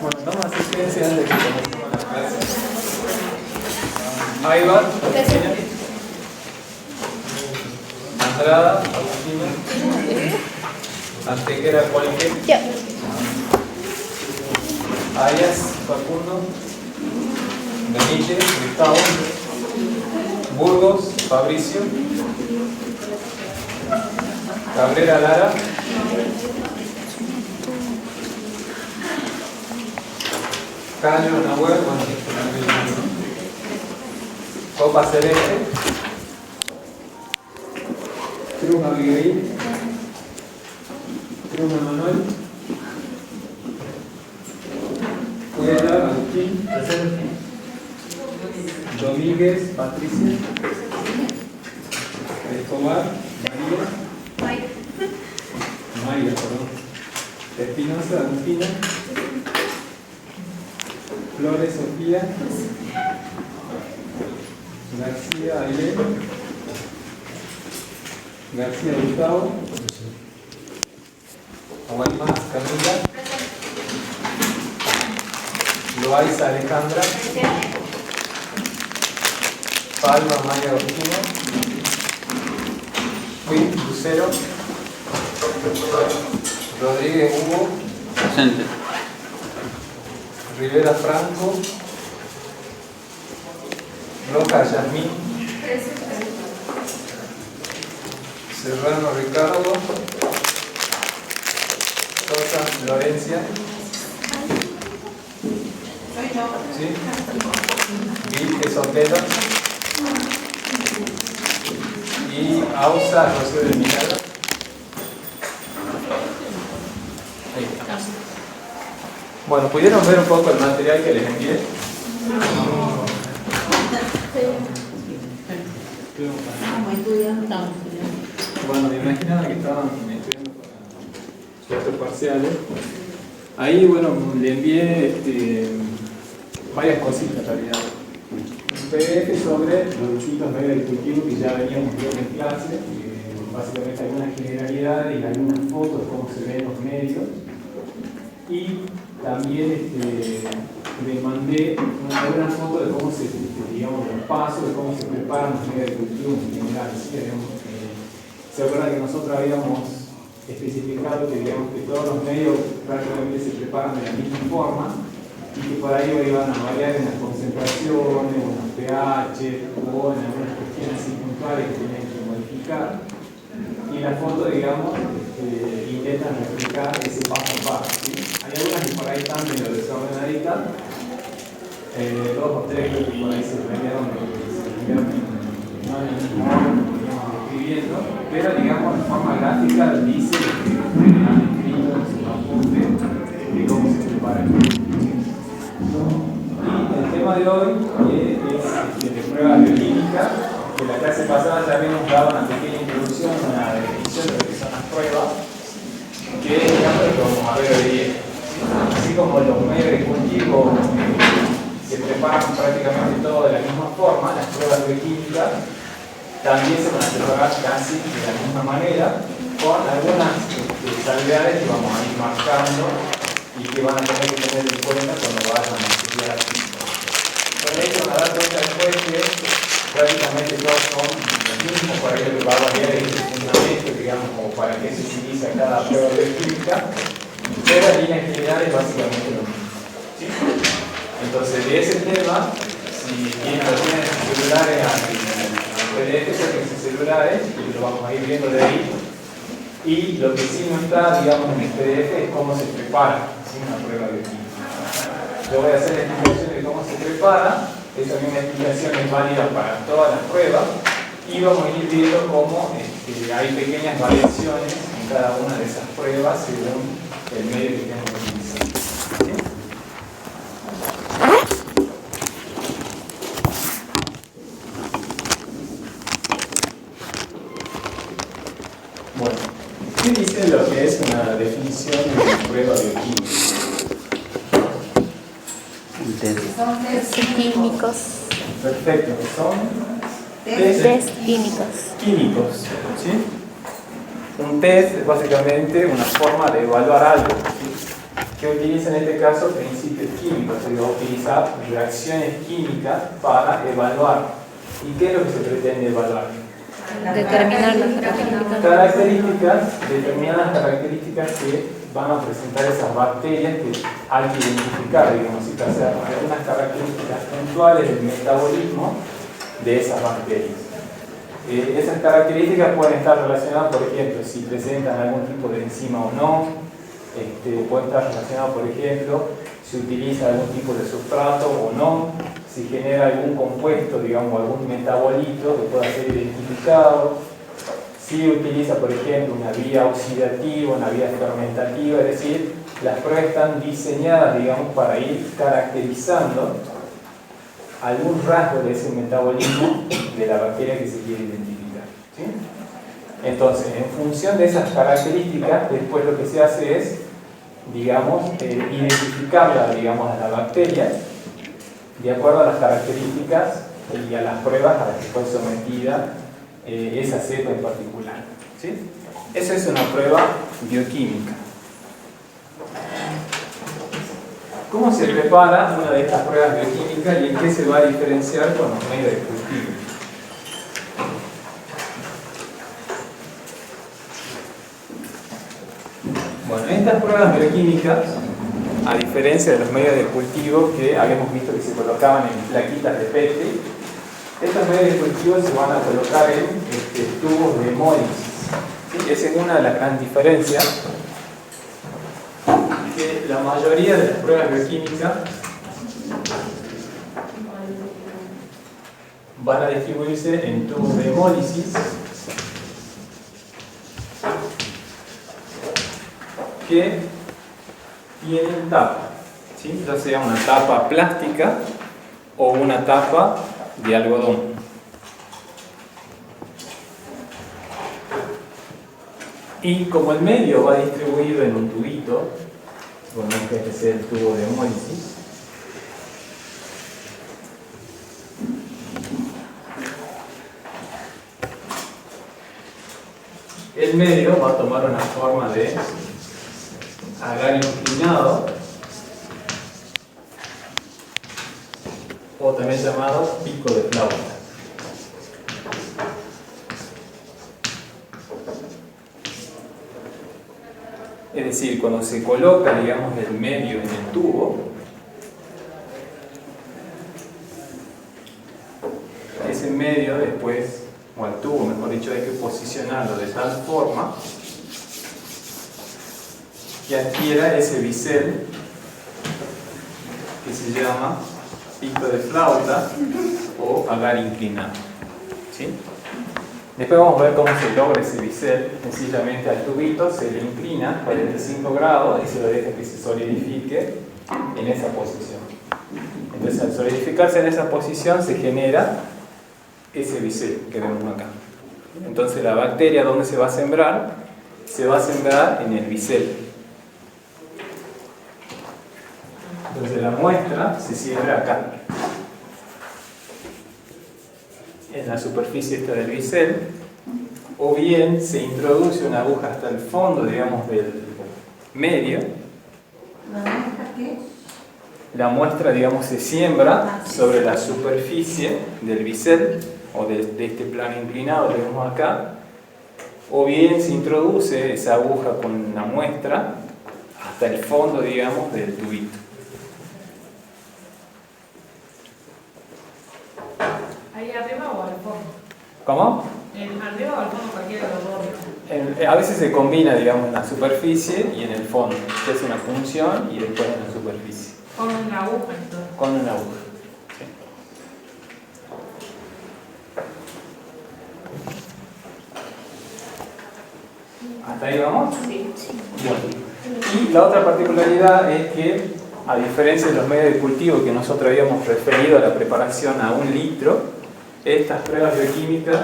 Bueno, vamos a hacer asistencia antes de que comencemos la clase. Ahí va, Agustina. Andrada, Agustina. Antequera, Cualquier. Yo. Arias, Facundo. Benítez, Gustavo. Burgos, Fabricio. Cabrera, Lara. Cayo, Nahuel, Copa Celeste. Cruz, Abigail. Cruz, Manuel. Cuela, Agustín. Domínguez, Patricia. Escobar, María, perdón. Espinosa, Agustina. Flores, Sofía. García, Ailén. García, Gustavo. Aguay más, Camila. Loaiza, Alejandra. Palma, Maya, Agustino. Quinn, Lucero. Rodríguez, Hugo. Presente. Rivera, Franco. Roca, Yasmín. Serrano, Ricardo. Sosa, Florencia. ¿Sí? Vilque, Sotelo. Y Ausa, Rocío del Milagro. Ahí está. Bueno, ¿pudieron ver un poco el material que les envié? Bueno, me imaginaba que estaban estudiando para sus parciales. Ahí, bueno, le envié varias cositas en realidad. Un PDF sobre los distintos medios de cultivo que ya veníamos viendo en clase, básicamente algunas generalidades y algunas fotos de cómo se ven los medios. Y también le mandé algunas fotos de cómo se, digamos, los pasos, de cómo se preparan los medios de cultivo en general. ¿Sí? Se acuerdan que nosotros habíamos especificado que, digamos, que todos los medios prácticamente se preparan de la misma forma y que por ahí iban a variar en las concentraciones, o en los pH, o en algunas cuestiones así puntuales que tienen que modificar. Y en la foto, digamos, intentan replicar ese paso a paso. ¿Sí? Hay algunas que por ahí están medio desordenaditas, dos o tres que por ahí se pelearon no en el mismo orden que veníamos escribiendo, pero digamos de forma gráfica dice lo que han escrito en su apunte de cómo se prepara el producto. Y el tema de hoy es de prueba bioquímica, que la clase pasada ya habíamos dado una pequeña introducción, una definición de lo que son las pruebas, que digamos lo que vamos a ver hoy día. Así como los medios de cultivo se preparan prácticamente todos de la misma forma, las pruebas bioquímicas también se van a preparar casi de la misma manera, con algunas salvedades que vamos a ir marcando y que van a tener que tener en cuenta cuando vayan a estudiar aquí. Por eso van a dar cuenta después que prácticamente todos son los mismos, para ello va a variar el fundamento, digamos, como para qué se utiliza cada prueba bioquímica, pero en líneas generales básicamente lo mismo. ¿Sí? Entonces, de ese tema, si tienen los celulares PDF, saquen sus celulares, y lo vamos a ir viendo de ahí. Y lo que sí no está, digamos, en el PDF es cómo se prepara una prueba bioquímica. Yo voy a hacer la explicación de cómo se prepara, esa misma explicación es válida para todas las pruebas, y vamos a ir viendo cómo hay pequeñas variaciones en cada una de esas pruebas según el medio que tenemos que utilizar. ¿Sí? Bueno, ¿qué dice lo que es una definición de prueba bioquímica? Son test químicos. Perfecto, son Test químicos. químicos. ¿Sí? Un test es básicamente una forma de evaluar algo. ¿Sí? que utiliza en este caso principios químicos, se va a utilizar reacciones químicas para evaluar. ¿Y qué es lo que se pretende evaluar? Determinar las Determinar las características que van a presentar esas bacterias que hay que identificar, digamos, y hacer algunas características puntuales del metabolismo de esas bacterias. Esas características pueden estar relacionadas, por ejemplo, si presentan algún tipo de enzima o no, puede estar relacionado, por ejemplo, si utiliza algún tipo de sustrato o no, si genera algún compuesto, digamos, algún metabolito que pueda ser identificado, si utiliza, por ejemplo, una vía oxidativa, una vía fermentativa, es decir, las pruebas están diseñadas, digamos, para ir caracterizando algún rasgo de ese metabolismo de la bacteria que se quiere identificar. ¿Sí? Entonces, en función de esas características, después lo que se hace es, digamos, identificarla, digamos, a la bacteria de acuerdo a las características y a las pruebas a las que fue sometida esa cepa en particular. ¿Sí? Esa es una prueba bioquímica. ¿Cómo se prepara una de estas pruebas bioquímicas y en qué se va a diferenciar con los medios de cultivo? Bueno, estas pruebas bioquímicas, a diferencia de los medios de cultivo que habíamos visto que se colocaban en plaquitas de Petri, estos medios de cultivo se van a colocar en tubos de hemólisis. ¿Sí? Esa es una de las grandes diferencias, que la mayoría de las pruebas bioquímicas van a distribuirse en tubos de hemólisis que tienen tapa, ¿sí? Ya sea una tapa plástica o una tapa de algodón. Y como el medio va distribuido en un tubito, bueno, este es el tubo de hemólisis, el medio va a tomar una forma de agar inclinado, o también llamado pico de flauta. Es decir, cuando se coloca, digamos, el medio en el tubo, ese medio después, o el tubo, mejor dicho, hay que posicionarlo de tal forma que adquiera ese bisel que se llama pico de flauta o agar inclinado. ¿Sí? Después vamos a ver cómo se logra ese bisel. Sencillamente al tubito se le inclina 45 grados y se lo deja que se solidifique en esa posición. Entonces, al solidificarse en esa posición se genera ese bisel que vemos acá. Entonces, la bacteria, ¿dónde se va a sembrar? Se va a sembrar en el bisel. Entonces, la muestra se siembra acá, en la superficie esta del bisel, o bien se introduce una aguja hasta el fondo, digamos, del medio. La muestra, digamos, se siembra sobre la superficie del bisel, o de este plano inclinado que vemos acá, o bien se introduce esa aguja con la muestra hasta el fondo, digamos, del tubito. ¿Ahí arriba o al fondo? ¿Cómo? ¿Arriba o al fondo, cualquiera de los dos? A veces se combina, digamos, en la superficie y en el fondo. Se hace una punción y después en la superficie. Con una aguja entonces. Con una aguja. ¿Sí? ¿Hasta ahí vamos? Sí. Bueno. Y la otra particularidad es que, a diferencia de los medios de cultivo que nosotros habíamos referido a la preparación a 1 litro, estas pruebas bioquímicas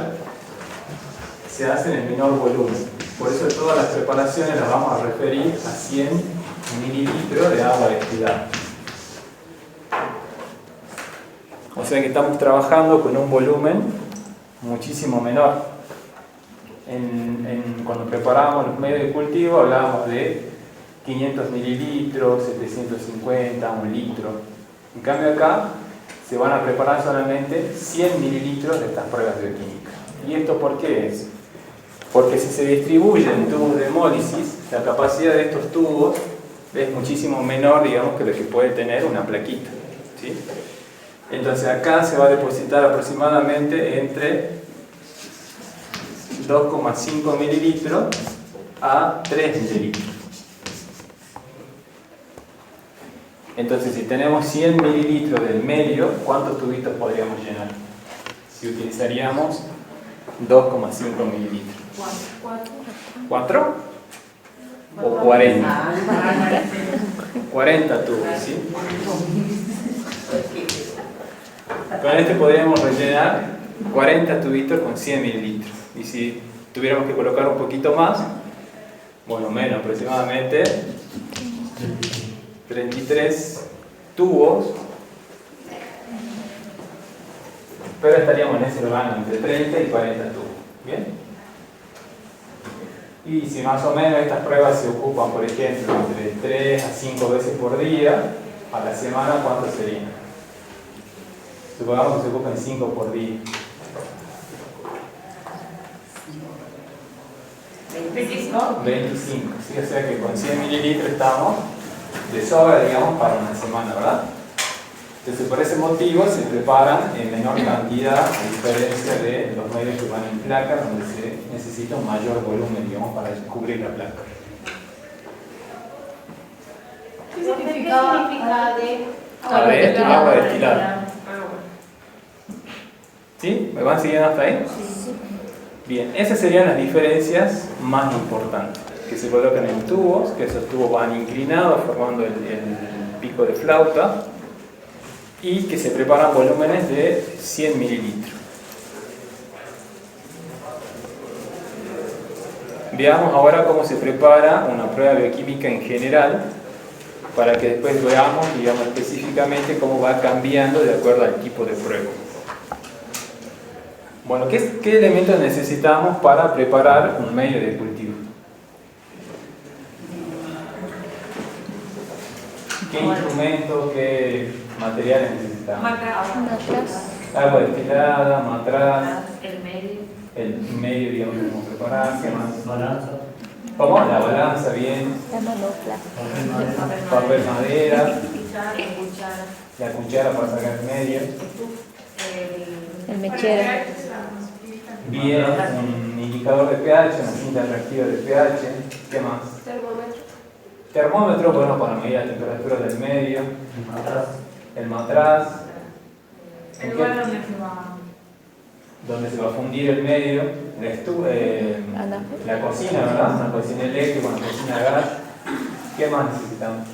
se hacen en menor volumen. Por eso todas las preparaciones las vamos a referir a 100 mililitros de agua destilada. O sea que estamos trabajando con un volumen muchísimo menor. Cuando preparábamos los medios de cultivo hablábamos de 500 mililitros, 750, 1 litro. En cambio acá se van a preparar solamente 100 mililitros de estas pruebas bioquímicas. ¿Y esto por qué es? Porque si se distribuyen tubos de hemólisis, la capacidad de estos tubos es muchísimo menor, digamos, que lo que puede tener una plaquita, ¿sí? Entonces acá se va a depositar aproximadamente entre 2,5 mililitros a 3 mililitros. Entonces, si tenemos 100 mililitros del medio, ¿cuántos tubitos podríamos llenar? Si utilizaríamos 2,5 mililitros. ¿4? ¿O 40? 40 tubos, ¿sí? Con este podríamos rellenar 40 tubitos con 100 mililitros. Y si tuviéramos que colocar un poquito más, bueno, menos aproximadamente 33 tubos, pero estaríamos en ese rango entre 30 y 40 tubos. ¿Bien? Y si más o menos estas pruebas se ocupan, por ejemplo, entre 3 a 5 veces por día, a la semana, ¿cuánto sería? Supongamos que se ocupan 5 por día. 25. 25, ¿sí? O sea que con 100 mililitros estamos de sobra, digamos, para una semana, ¿verdad? Entonces, por ese motivo se preparan en menor cantidad, a diferencia de los medios que van en placa, donde se necesita un mayor volumen, digamos, para cubrir la placa. ¿Qué significa de agua destilada? ¿Sí? ¿Me van siguiendo hasta ahí? Sí. Bien, esas serían las diferencias más importantes, que se colocan en tubos, que esos tubos van inclinados formando el pico de flauta, y que se preparan volúmenes de 100 mililitros. Veamos ahora cómo se prepara una prueba bioquímica en general, para que después veamos, digamos, específicamente cómo va cambiando de acuerdo al tipo de prueba. Bueno, ¿qué elementos necesitamos para preparar un medio de cultivo? ¿Qué instrumentos, qué materiales necesitamos? Agua destilada, matraz, el medio, digamos, que vamos a preparar. ¿Qué más? Balanza. ¿Cómo? La balanza, bien. La manopla. Papel madera. cuchara. La cuchara para sacar el medio. El mechero. Bien, un indicador de pH, una cinta reactiva de pH. ¿Qué más? Termómetro, bueno, para medir la temperatura del medio. El matraz. El lugar donde se va. Donde se va a fundir el medio. La cocina, ¿verdad? Una cocina eléctrica, una cocina a gas. ¿Qué más necesitamos?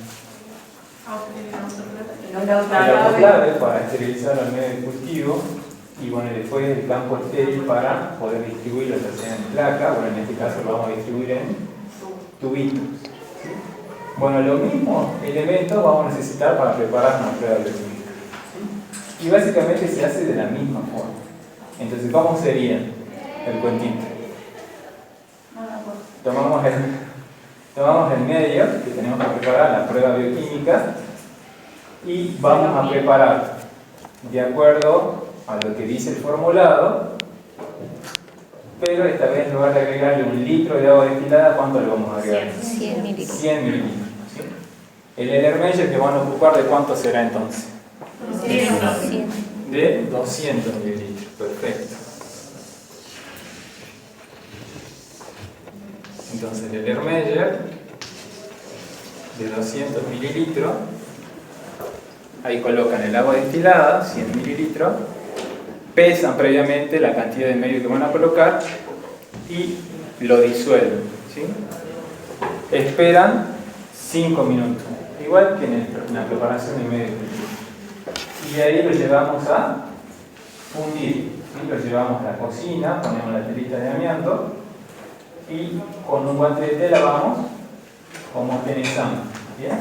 El autoclave para esterilizar el medio de cultivo. Y bueno, después el campo estéril para poder distribuirlo, ya sea en placa, bueno, en este caso lo vamos a distribuir en tubitos. Bueno, los mismos elementos vamos a necesitar para preparar una prueba bioquímica. Y básicamente se hace de la misma forma. Entonces, ¿cómo sería el cuentito? Tomamos el medio que tenemos que preparar, la prueba bioquímica, y vamos a preparar de acuerdo a lo que dice el formulado, pero esta vez en lugar de agregarle 1 litro de agua destilada, ¿cuánto le vamos a agregar? 100 mililitros. 100 mililitros. ¿Sí? El Erlenmeyer que van a ocupar, ¿de cuánto será entonces? 100. De 200 mililitros. Perfecto. Entonces el Erlenmeyer de 200 mililitros, ahí colocan el agua destilada, 100 mililitros, pesan previamente la cantidad de medio que van a colocar y lo disuelven, ¿sí? Esperan 5 minutos, igual que en la preparación de medio. Y ahí lo llevamos a fundir, ¿sí? Lo llevamos a la cocina, ponemos la telita de amianto y con un guante de tela vamos homogeneizando, ¿bien?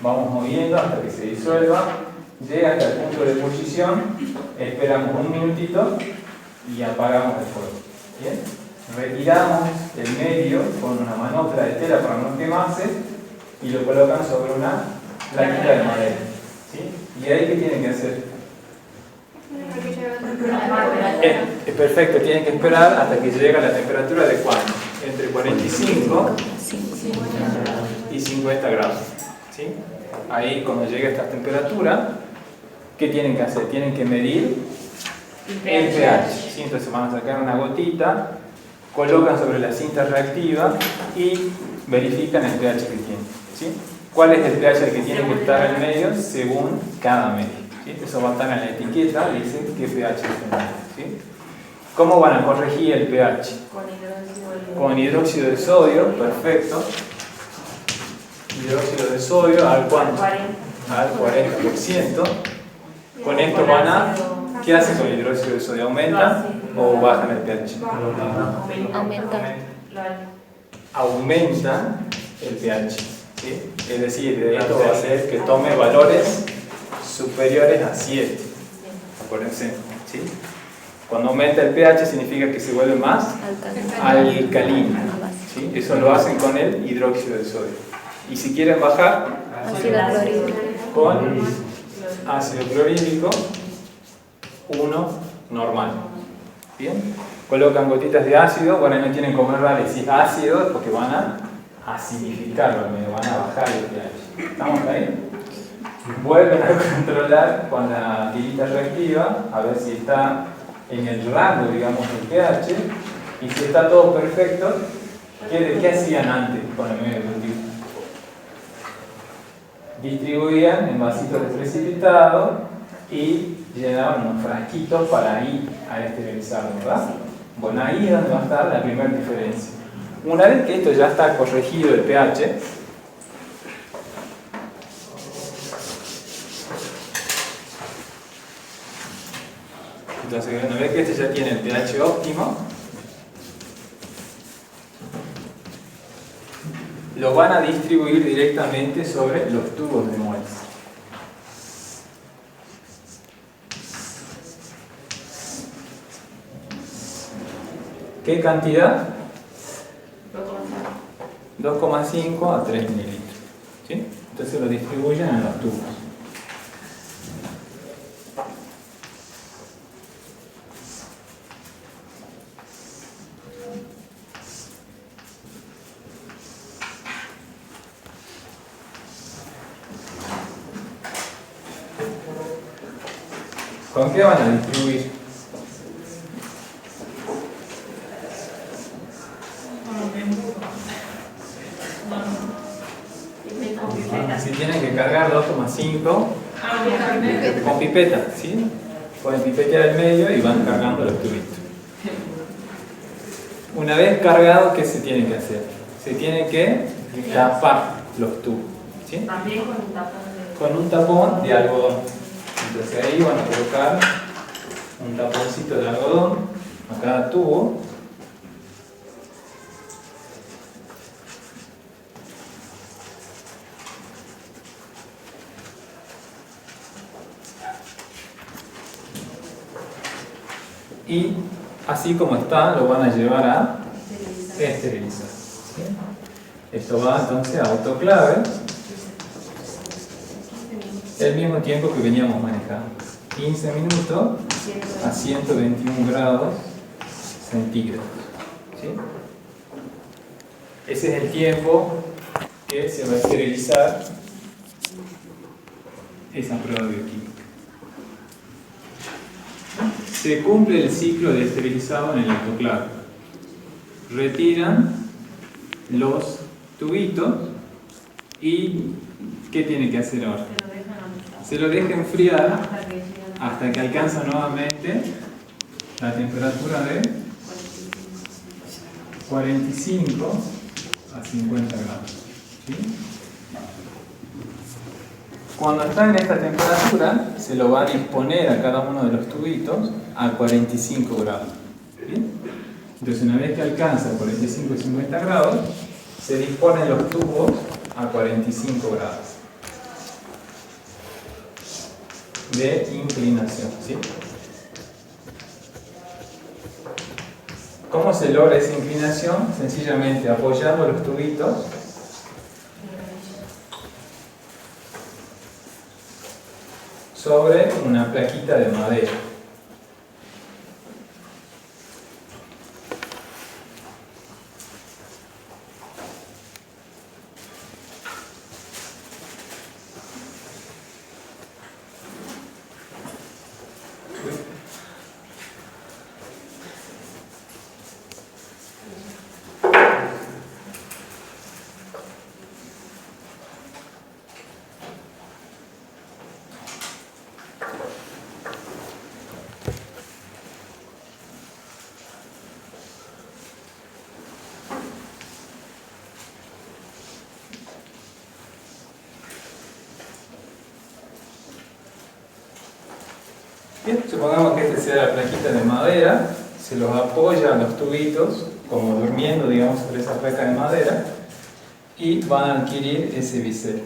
Vamos moviendo hasta que se disuelva, llega hasta el punto de ebullición, esperamos 1 minutito y apagamos el fuego. ¿Bien? Retiramos el medio con una manopla de tela para no quemarse y lo colocan sobre una plaquita de madera. ¿Sí? ¿Y ahí qué tienen que hacer? Perfecto, tienen que esperar hasta que llegue a la temperatura de ¿cuánto? Entre 45 y 50 grados. ¿Sí? Ahí cuando llegue a esta temperatura, ¿qué tienen que hacer? Tienen que medir el pH. ¿Sí? Entonces van a sacar una gotita, colocan sobre la cinta reactiva y verifican el pH que tienen. ¿Sí? ¿Cuál es el pH que tiene que estar en medio según cada medio? ¿Sí? Eso va a estar en la etiqueta, dice qué pH tiene. ¿Sí? ¿Cómo van a corregir el pH? Con hidróxido de sodio, perfecto. Hidróxido de sodio, ¿al cuánto? Al 40%. Con esto van a... ¿Qué hacen con el hidróxido de sodio? ¿Aumentan o bajan el pH? Aumentan el pH. ¿Sí? Es decir, esto va a hacer que tome valores superiores a 7. Acuérdense. ¿Sí? Cuando aumenta el pH significa que se vuelve más alcalino. ¿Sí? Eso lo hacen con el hidróxido de sodio. Y si quieren bajar, Ácido clorhídrico. con ácido clorhídrico 1 normal. ¿Bien? Colocan gotitas de ácido. Bueno, no tienen como errar decir ácido porque van a acidificarlo, van a bajar el pH. ¿Estamos ahí? Vuelven a controlar con la tirita reactiva a ver si está en el rango, digamos, del pH, y si está todo perfecto, ¿qué hacían antes con el medio de cultivo? Distribuían en vasitos de precipitado y llenaban unos frasquitos para ir a esterilizarlo, ¿verdad? Bueno, ahí es donde va a estar la primera diferencia. Una vez que esto ya está corregido el pH, entonces una vez que este ya tiene el pH óptimo, lo van a distribuir directamente sobre los tubos de Moles. ¿Qué cantidad? 2,5 a 3 mililitros. ¿Sí? Entonces lo distribuyen en los tubos. ¿Con qué van a distribuir? Si tienen que cargar 2,5 con pipeta, ¿sí? Pueden pipetear el medio y van cargando los tubitos. Una vez cargado, ¿qué se tiene que hacer? Se tiene que tapar los tubos, ¿sí? También con un tapón con un tapón de algodón. Entonces ahí van a colocar un taponcito de algodón a cada tubo. Y así como está, lo van a llevar a esterilizar. ¿Sí? Esto va entonces a autoclave. El mismo tiempo que veníamos manejando. 15 minutos a 121 grados centígrados. ¿Sí? Ese es el tiempo que se va a esterilizar esa prueba bioquímica. Se cumple el ciclo de esterilizado en el autoclave. Retiran los tubitos y ¿qué tiene que hacer ahora? Se lo deja enfriar hasta que alcanza nuevamente la temperatura de 45 a 50 grados. ¿Sí? Cuando está en esta temperatura, se lo va a disponer a cada uno de los tubitos a 45 grados. ¿Sí? Entonces, una vez que alcanza 45 y 50 grados, se disponen los tubos a 45 grados de inclinación. ¿Sí? ¿Cómo se logra esa inclinación? Sencillamente apoyando los tubitos sobre una plaquita de madera. Bien, supongamos que esta sea la plaquita de madera, se los apoya a los tubitos, como durmiendo, digamos, sobre esa placa de madera, y van a adquirir ese bisel.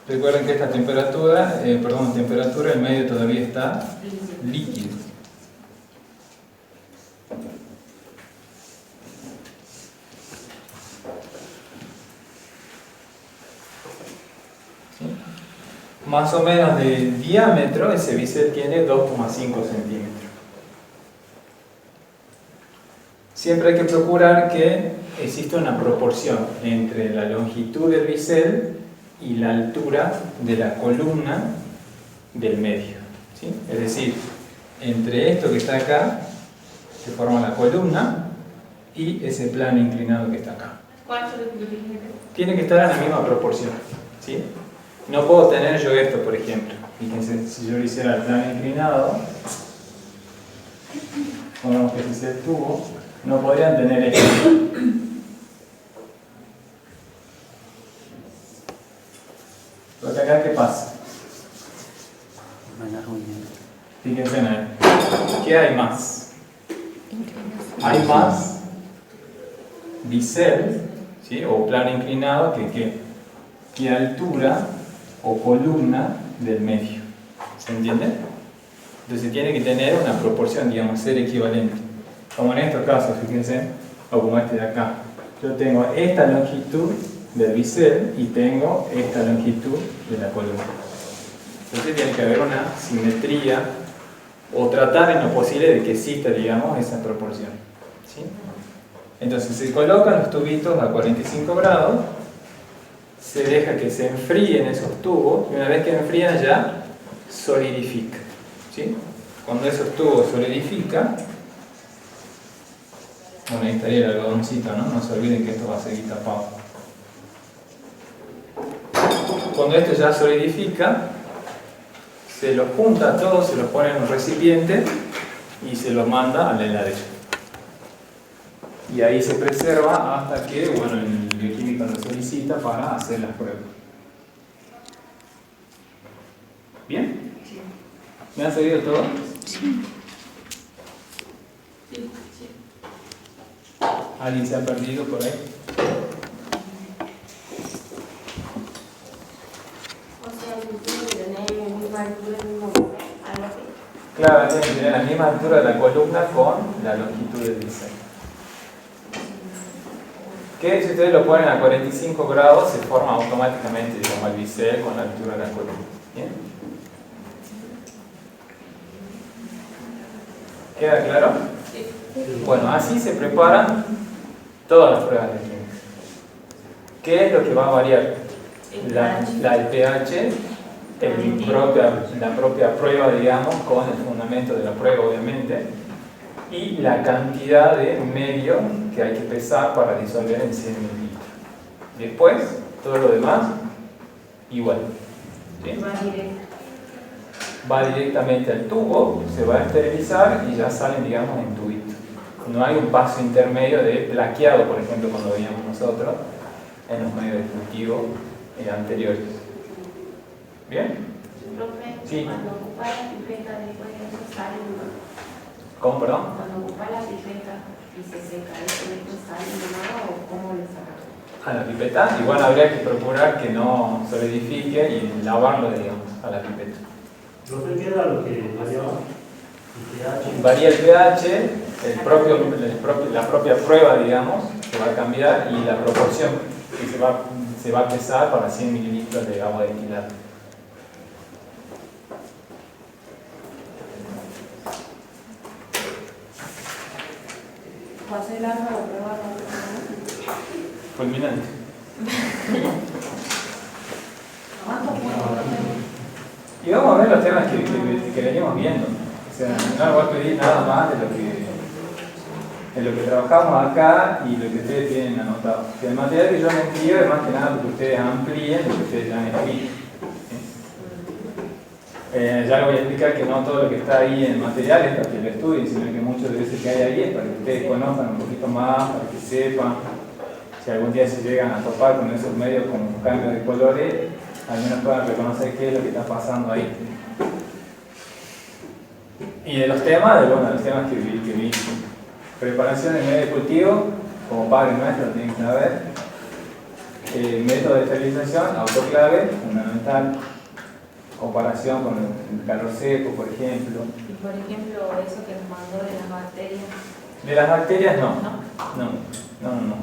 Recuerden que esta temperatura, el medio todavía está líquido. Más o menos de diámetro, ese bisel tiene 2,5 centímetros. Siempre hay que procurar que exista una proporción entre la longitud del bisel y la altura de la columna del medio, ¿sí? Es decir, entre esto que está acá, que forma la columna, y ese plano inclinado que está acá. ¿Cuánto de milímetros? Tiene que estar en la misma proporción, ¿sí? No puedo tener yo esto, por ejemplo. Fíjense, si yo lo hiciera el plano inclinado, pongamos que ese es el tubo, no podrían tener esto. Porque acá, ¿qué pasa? Fíjense en él. ¿Qué hay más? Hay más bisel, ¿sí? O plano inclinado que altura o columna del medio. ¿Se entiende? Entonces tiene que tener una proporción, digamos, ser equivalente. Como en estos casos, fíjense, o como este de acá. Yo tengo esta longitud del bisel y tengo esta longitud de la columna. Entonces tiene que haber una simetría o tratar en lo posible de que exista, digamos, esa proporción, ¿sí? Entonces se colocan los tubitos a 45 grados, se deja que se enfríen esos tubos y una vez que enfrían ya solidifica, ¿sí? Cuando esos tubos solidifican, bueno, ahí estaría el algodoncito, ¿no? No se olviden que esto va a seguir tapado. Cuando esto ya solidifica, se los junta todos, se los pone en un recipiente y se los manda a la heladera. Y ahí se preserva hasta que, bueno, el bioquímico lo solicita para hacer las pruebas. ¿Bien? Sí. ¿Me han seguido todo? Sí. Sí. ¿Alguien se ha perdido por ahí? O sea, tiene que tener la misma altura, el mismo algo así. Claro, tiene que tener la misma altura de la columna con la longitud del bisel. Que si ustedes lo ponen a 45 grados se forma automáticamente, digamos, el bisel con la altura de la columna. ¿Bien? ¿Queda claro? Sí. Bueno, así se preparan todas las pruebas de química. ¿Qué es lo que va a variar? El pH, la propia prueba, digamos, con el fundamento de la prueba, obviamente, y la cantidad de medio que hay que pesar para disolver en 100 mililitros. Después, todo lo demás, igual. ¿Sí? Va directo. Va directamente al tubo, se va a esterilizar y ya salen, digamos, en tubito. No hay un paso intermedio de plaqueado, por ejemplo, cuando veíamos nosotros en los medios de cultivo anteriores. ¿Bien? Profe, Sí. cuando ocupa la pipeta después de eso sale, ¿Cómo, perdón? cuando ocupa la pipeta y se seca, ¿eso sale nomás o cómo le saca? A la pipeta, igual habría que procurar que no solidifique y lavarlo, digamos, a la pipeta. ¿Profe, qué era lo que variaba? El pH. Varía el pH, la propia prueba, digamos, que va a cambiar y la proporción que se va a pesar para 100 mililitros de agua destilada. pasé largo o probarlo. Fulminante. ¿Cuántos puntos? Y vamos a ver los temas que venimos viendo. O sea, no les voy a pedir nada más de lo que trabajamos acá y lo que ustedes tienen anotado. Que el material que yo les envío es más que nada porque ustedes amplíen lo que ustedes ya han escrito. Ya les voy a explicar que no todo lo que está ahí en el material es para que lo estudien, sino que muchos de eso que hay ahí es para que ustedes conozcan un poquito más, para que sepan. Si algún día se llegan a topar con esos medios con cambios de colores, al menos puedan reconocer qué es lo que está pasando ahí. Y de los temas, los temas que vi. Preparación del medio de cultivo, como padre nuestro lo tienen que saber. Método de esterilización, autoclave, fundamental. Comparación con el calor seco, por ejemplo. Y por ejemplo, eso que nos mandó de las bacterias. De las bacterias no. ¿No? No.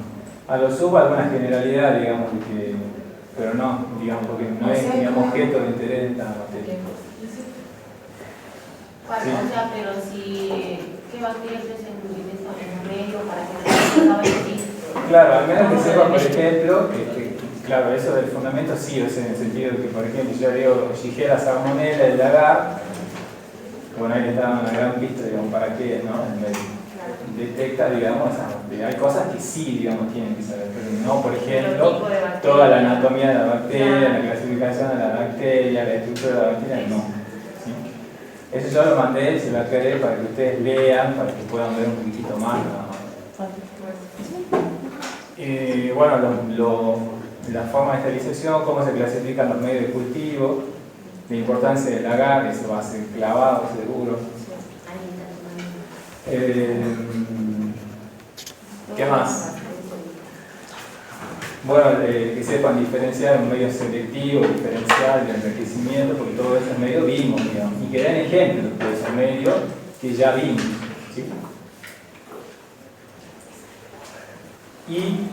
A lo sumo alguna generalidad, digamos, pero no, digamos, porque no es, digamos, objeto de interés de esta materia. Bueno, o sea, pero si, ¿qué bacterias se utilizan en el medio para que no se Claro, al menos que sepa, por ejemplo, claro, eso del fundamento sí, o sea, en el sentido de que, por ejemplo, yo digo Shigella, Salmonella, el lagar, bueno, ahí le daban una gran pista, digamos, para qué, ¿no? En medio. Detecta, digamos, hay cosas que sí, digamos, tienen que saber, pero no, por ejemplo, toda la anatomía de la bacteria, la clasificación de la bacteria, la estructura de la bacteria, no. ¿Sí? Eso yo lo mandé, se lo aclaré para que ustedes lean, para que puedan ver un poquitito más. Bueno, la forma de esterilización, cómo se clasifican los medios de cultivo, la importancia del agar, eso va a ser clavado, seguro. ¿Qué más? Bueno, que sepan diferenciar un medio selectivo, diferencial, de enriquecimiento, porque todo eso es medio vimos, digamos, y que den ejemplos de esos medios que ya vimos. ¿Sí?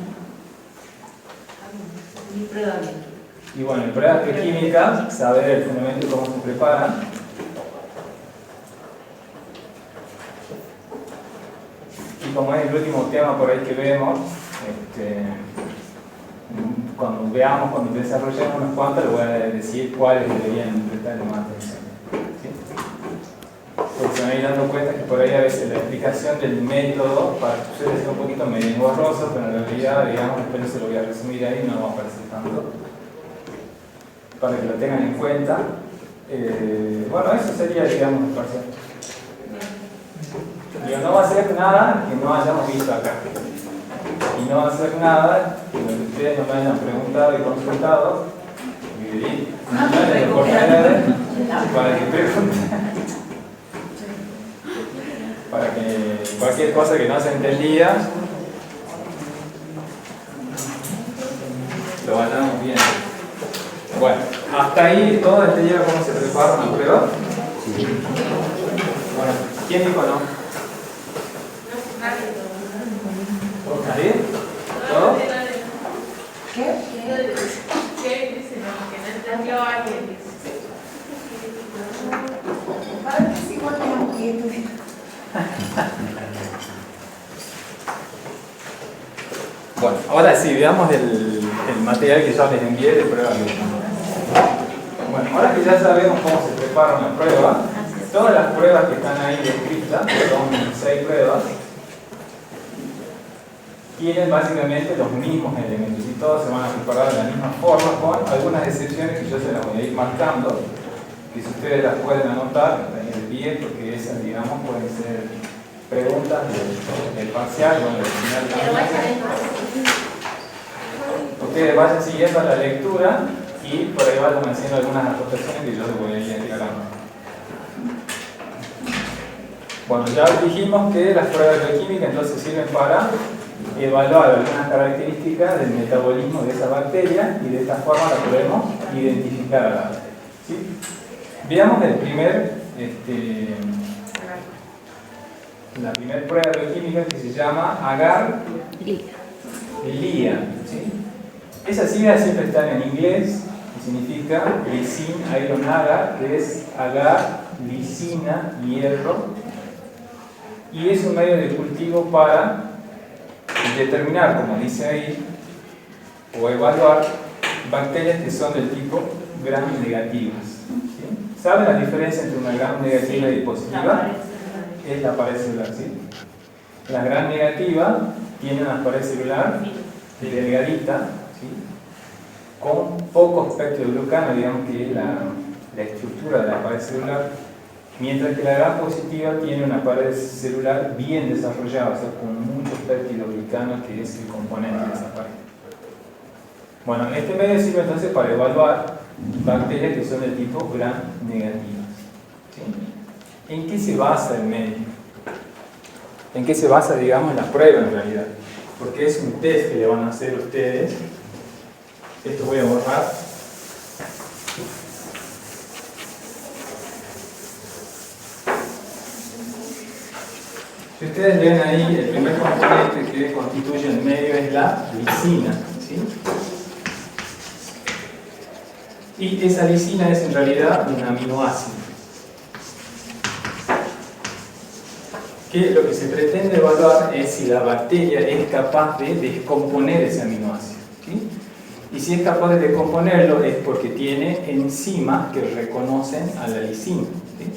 Y bueno, en pruebas bioquímicas, saber el fundamento y cómo se preparan. Y como es el último tema por ahí que vemos, cuando desarrollemos unos cuantos, les voy a decir cuáles deberían prestarle más atención. ¿Sí? Porque se van a ir dando cuenta que por ahí a veces la explicación del método para ustedes es un poquito medio engorroso, pero en realidad, digamos, después se lo voy a resumir ahí, no va a aparecer tanto, para que lo tengan en cuenta. Bueno, eso sería, digamos, el parcial. No va a ser nada que no hayamos visto acá. Y no va a ser nada que lo que ustedes no me hayan preguntado y consultado. Para que pregunten. Para que cualquier cosa que no se entendía lo vayamos viendo. Bueno, hasta ahí todo entendieron cómo se prepara una prueba. Bueno, ¿quién dijo no? ¿Nadie? ¿Todo? ¿Qué? ¿Qué dice? Que no entendió alguien. Para que se encuentren quietos. Bueno, ahora sí, veamos el material que yo les envié de prueba. Bueno, ahora que ya sabemos cómo se prepara una prueba, todas las pruebas que están ahí descritas, son 6 pruebas, tienen básicamente los mismos elementos y todos se van a preparar de la misma forma, con algunas excepciones que yo se las voy a ir marcando, que si ustedes las pueden anotar, las envíen, porque esas, digamos, pueden ser preguntas del parcial o del final también. Ustedes vayan siguiendo la lectura y por ahí vayan haciendo algunas aportaciones que yo les voy a ir aclarando. Bueno, ya dijimos que las pruebas bioquímicas entonces sirven para evaluar algunas características del metabolismo de esa bacteria y de esta forma la podemos identificar a la bacteria. ¿Sí? Veamos la primera prueba bioquímica que se llama agar-lía. ¿Sí? Esas siglas siempre están en inglés y significa glicin iron agar, que es agar, glicina, hierro, y es un medio de cultivo para y determinar, como dice ahí, o evaluar bacterias que son del tipo gram negativas. ¿Sí? ¿Saben la diferencia entre una gram negativa y positiva? Es la pared celular, ¿sí? La gram negativa tiene una pared celular delgadita, ¿sí? Con poco espectro de glucano, digamos que es la estructura de la pared celular, mientras que la gram positiva tiene una pared celular bien desarrollada, o sea, con mucho peptidoglicano, que es el componente de esa pared. Bueno, este medio sirve entonces para evaluar bacterias que son del tipo gram negativas. ¿Sí? ¿En qué se basa el medio? ¿En qué se basa, digamos, la prueba en realidad? Porque es un test que le van a hacer ustedes. Esto voy a borrar. Si ustedes ven ahí, el primer componente que constituye el medio es la lisina, ¿sí? Y esa lisina es en realidad un aminoácido. Que lo que se pretende evaluar es si la bacteria es capaz de descomponer ese aminoácido, ¿sí? Y si es capaz de descomponerlo es porque tiene enzimas que reconocen a la lisina, ¿sí?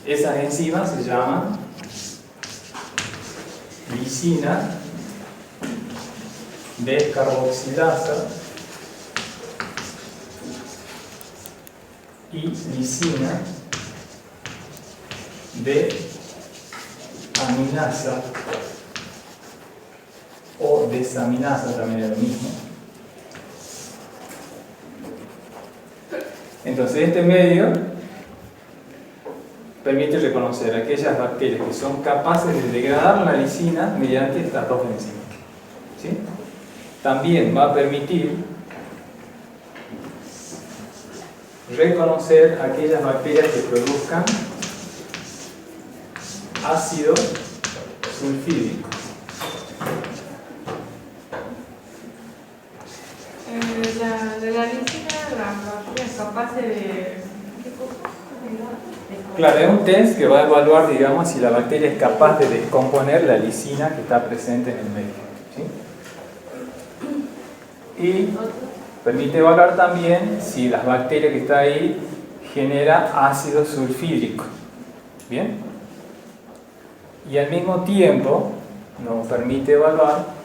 Esas enzimas se llaman lisina descarboxilasa y lisina aminasa o desaminasa, también es lo mismo. Entonces este medio permite reconocer aquellas bacterias que son capaces de degradar la lisina mediante estas dos enzimas, ¿sí? También va a permitir reconocer aquellas bacterias que produzcan ácido sulfídrico. De la lisina, las bacterias capaces de... ¿Qué cosa? Claro, es un test que va a evaluar, digamos, si la bacteria es capaz de descomponer la lisina que está presente en el medio, ¿sí? Y permite evaluar también si las bacterias que está ahí genera ácido sulfídrico. ¿Bien? Y al mismo tiempo nos permite evaluar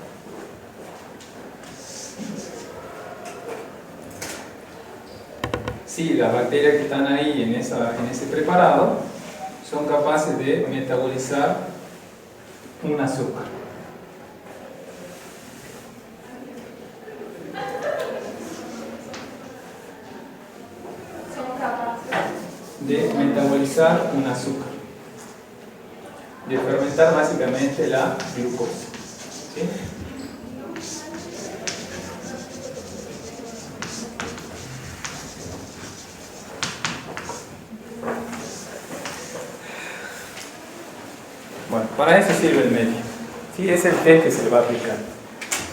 si las bacterias que están ahí en ese preparado son capaces de metabolizar un azúcar. De metabolizar un azúcar, de fermentar básicamente la glucosa, ¿sí? Bueno, para eso sirve el medio, ¿sí? Es el test que se le va a aplicar.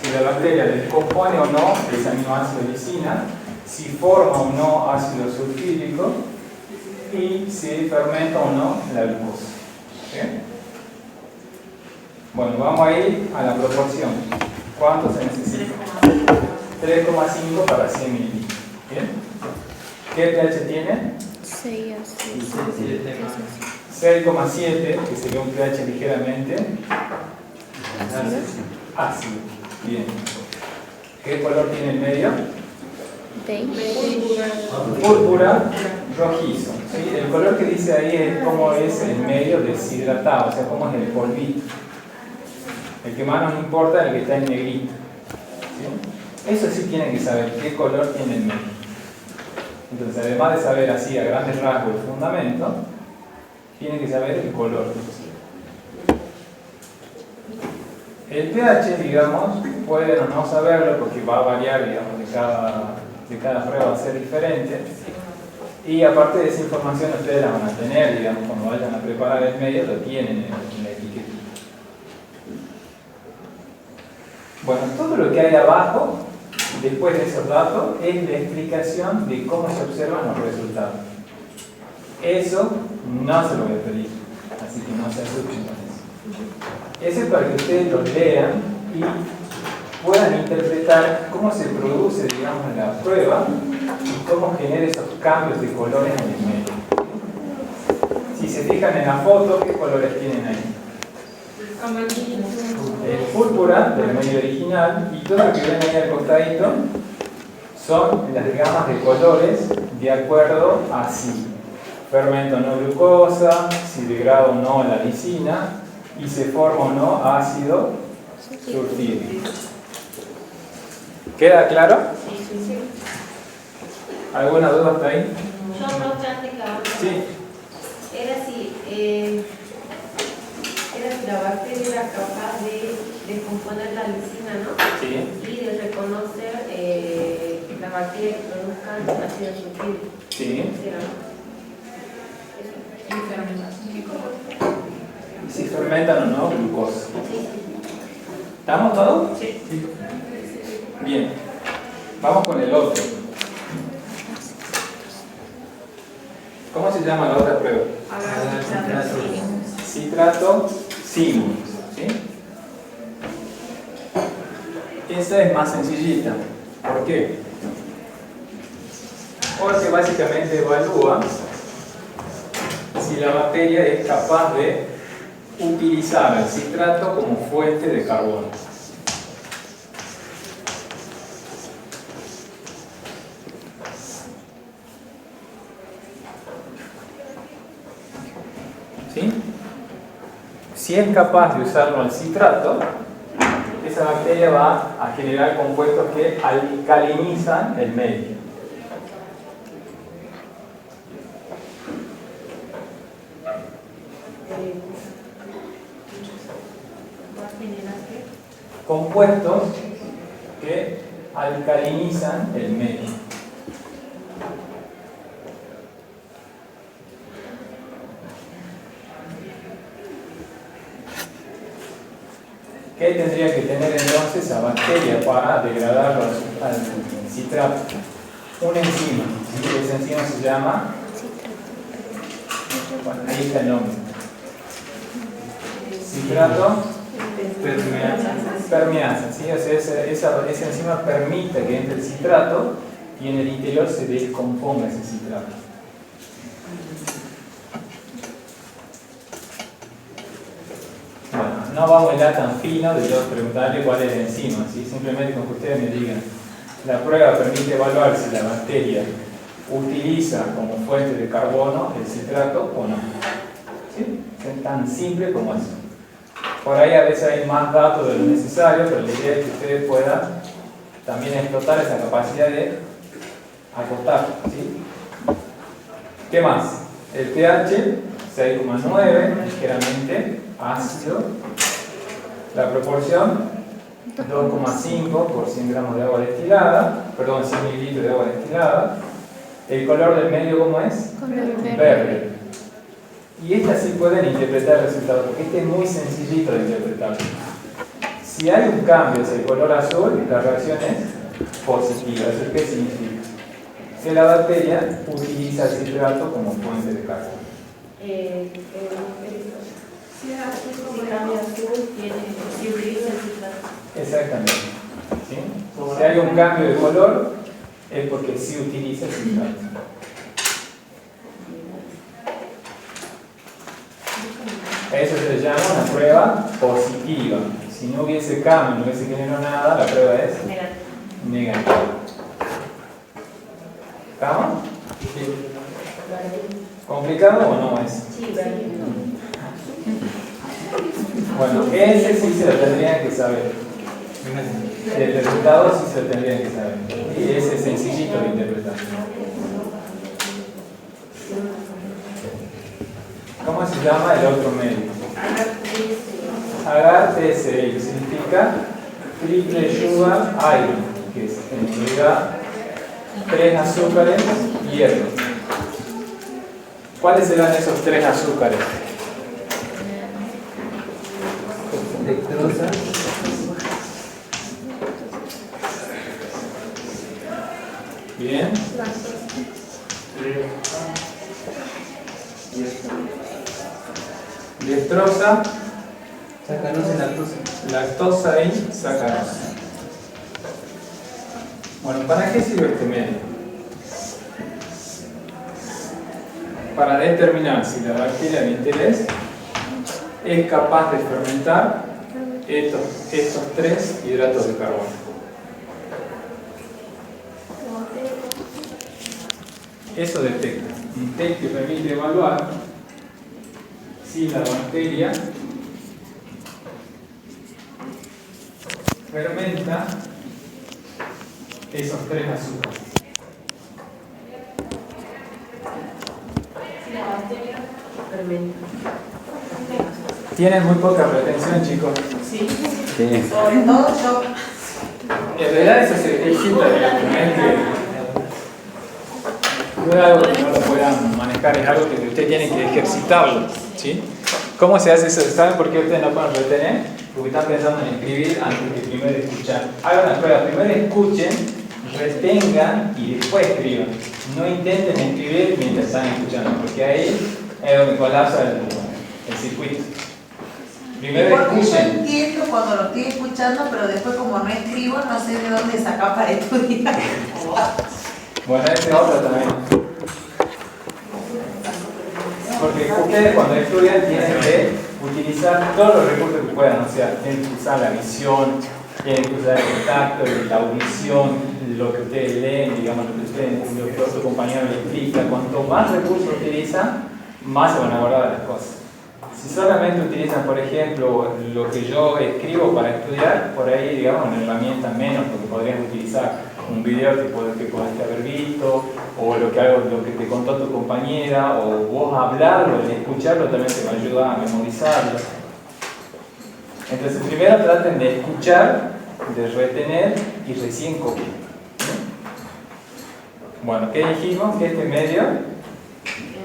Si la bacteria descompone o no ese aminoácido de lisina, si forma o no ácido sulfídrico y si fermenta o no la glucosa. ¿Sí? Bueno, vamos a ir a la proporción. ¿Cuánto se necesita? 3,5 para 100 mililitros. ¿Bien? ¿Qué pH tiene? 6 6,7, que sería un pH ligeramente ácido. Bien. ¿Qué color tiene el medio? Púrpura rojizo. ¿Sí? El color que dice ahí es cómo es el medio deshidratado, o sea, cómo es el polvito. El que más nos importa es el que está en negrito. ¿Sí? Eso sí tienen que saber qué color tiene el medio. Entonces, además de saber así a grandes rasgos el fundamento, tienen que saber el color. El pH, digamos, pueden o no saberlo porque va a variar, digamos, de cada prueba va a ser diferente. Y aparte de esa información ustedes la van a tener, digamos, cuando vayan a preparar el medio, lo tienen en la etiqueta. Bueno, todo lo que hay abajo, después de esos datos, es la explicación de cómo se observan los resultados. Eso no se lo voy a pedir, así que no se asusten con eso. Eso es para que ustedes lo lean y puedan interpretar cómo se produce, digamos, la prueba y cómo genera esos cambios de colores en el medio. Si se fijan en la foto, ¿qué colores tienen ahí? Amarillo. El púrpura del medio original y todo lo que ven ahí al costadito son las gamas de colores de acuerdo a si fermento o no glucosa, si degrada o no la lisina y se forma o no ácido sulfídrico. ¿Queda claro? ¿Alguna duda hasta ahí? Yo no obstante, claro. Sí. Era si la bacteria era capaz de descomponer la lisina, ¿no? Sí. Y de reconocer las bacterias que produzcan ácido sulfídrico. Sí. Si fermentan o no glucosa. ¿Estamos todos? Sí. Bien. Vamos con el otro. ¿Cómo se llama la otra prueba? Citrato símil. ¿Sí? Esa es más sencillita. ¿Por qué? Porque básicamente evalúa si la bacteria es capaz de utilizar el citrato como fuente de carbono. ¿Sí? Si es capaz de usarlo al citrato, esa bacteria va a generar compuestos que alcalinizan el medio. Compuestos que alcalinizan el medio. ¿Qué tendría que tener entonces esa bacteria para degradarlo al citrato? Una enzima. ¿Sí? Esa enzima se llama, bueno, ahí está el nombre, citrato permeasa. ¿Sí? O sea, esa enzima permite que entre el citrato y en el interior se descomponga ese citrato. Bueno, no vamos a ir tan fino de yo preguntarle cuál es la enzima, ¿sí? Simplemente con que ustedes me digan, la prueba permite evaluar si la bacteria utiliza como fuente de carbono el citrato o no. ¿Sí? Es tan simple como eso. Por ahí a veces hay más datos de lo necesario, pero la idea es que ustedes puedan también explotar esa capacidad de acotar. ¿Sí? ¿Qué más? El pH 6,9, ligeramente ácido. La proporción 2,5 por 100 gramos de agua destilada, perdón, 100 mililitros de agua destilada. El color del medio, ¿cómo es? Verde. Y esta sí pueden interpretar el resultado, porque este es muy sencillito de interpretar. Si hay un cambio hacia el color azul, la reacción es positiva. ¿Eso qué significa? Que la bacteria utiliza el citrato como fuente de carbono. Si cambia azul, si utiliza el citrato. Exactamente. ¿Sí? Si hay un cambio de color, es porque sí utiliza el citrato. Eso se llama una prueba positiva. Si no hubiese cambio, no hubiese generado nada, la prueba es negativa. ¿Estamos? Sí. ¿Complicado o no es? Sí, Bueno, ese sí se lo tendrían que saber. El resultado sí se lo tendrían que saber. Y ese es sencillito de interpretar. ¿Cómo se llama el otro medio? Agar TSI, significa triple sugar iron, que es en realidad 3 azúcares hierro. ¿Cuáles serán esos 3 azúcares? Dextrosa, Bien. Dextrosa, sacarosa y lactosa. lactosa y sacarosa. Bueno, ¿para qué sirve este medio? Para determinar si la bacteria de interés es capaz de fermentar estos 3 hidratos de carbono. Eso detecta. Un test que permite evaluar si la bacteria fermenta esos 3 azúcares. Si la bacteria fermenta. Tienen muy poca retención, chicos. Sí. Sí. Sobre todo yo. En realidad eso se ejercita directamente. No es algo que no lo puedan manejar, es algo que usted tiene que ejercitarlo. ¿Sí? ¿Cómo se hace eso? ¿Saben por qué ustedes no pueden retener? Porque están pensando en escribir antes de primero escuchar. Hagan la prueba, primero escuchen, retengan y después escriban. No intenten escribir mientras están escuchando, porque ahí es donde colapsa el circuito. Primero Porque yo escuchen. entiendo cuando lo estoy escuchando, pero después como no escribo, no sé de dónde sacar para estudiar. Bueno, ese otro también. Porque ustedes cuando estudian tienen que utilizar todos los recursos que puedan, o sea, tienen que usar la visión, tienen que usar el tacto, la audición, lo que ustedes leen, digamos, lo que otro compañero les explica. Cuanto más recursos utilizan, más se van a acordar de las cosas. Si solamente utilizan, por ejemplo, lo que yo escribo para estudiar, por ahí, digamos, una herramienta menos, porque podrías utilizar un video que pudiste haber visto, o lo que te contó tu compañera, o vos hablarlo, el escucharlo también te va a ayudar a memorizarlo. Entonces, primero traten de escuchar, de retener y recién copiar. Bueno, ¿qué dijimos? Que este medio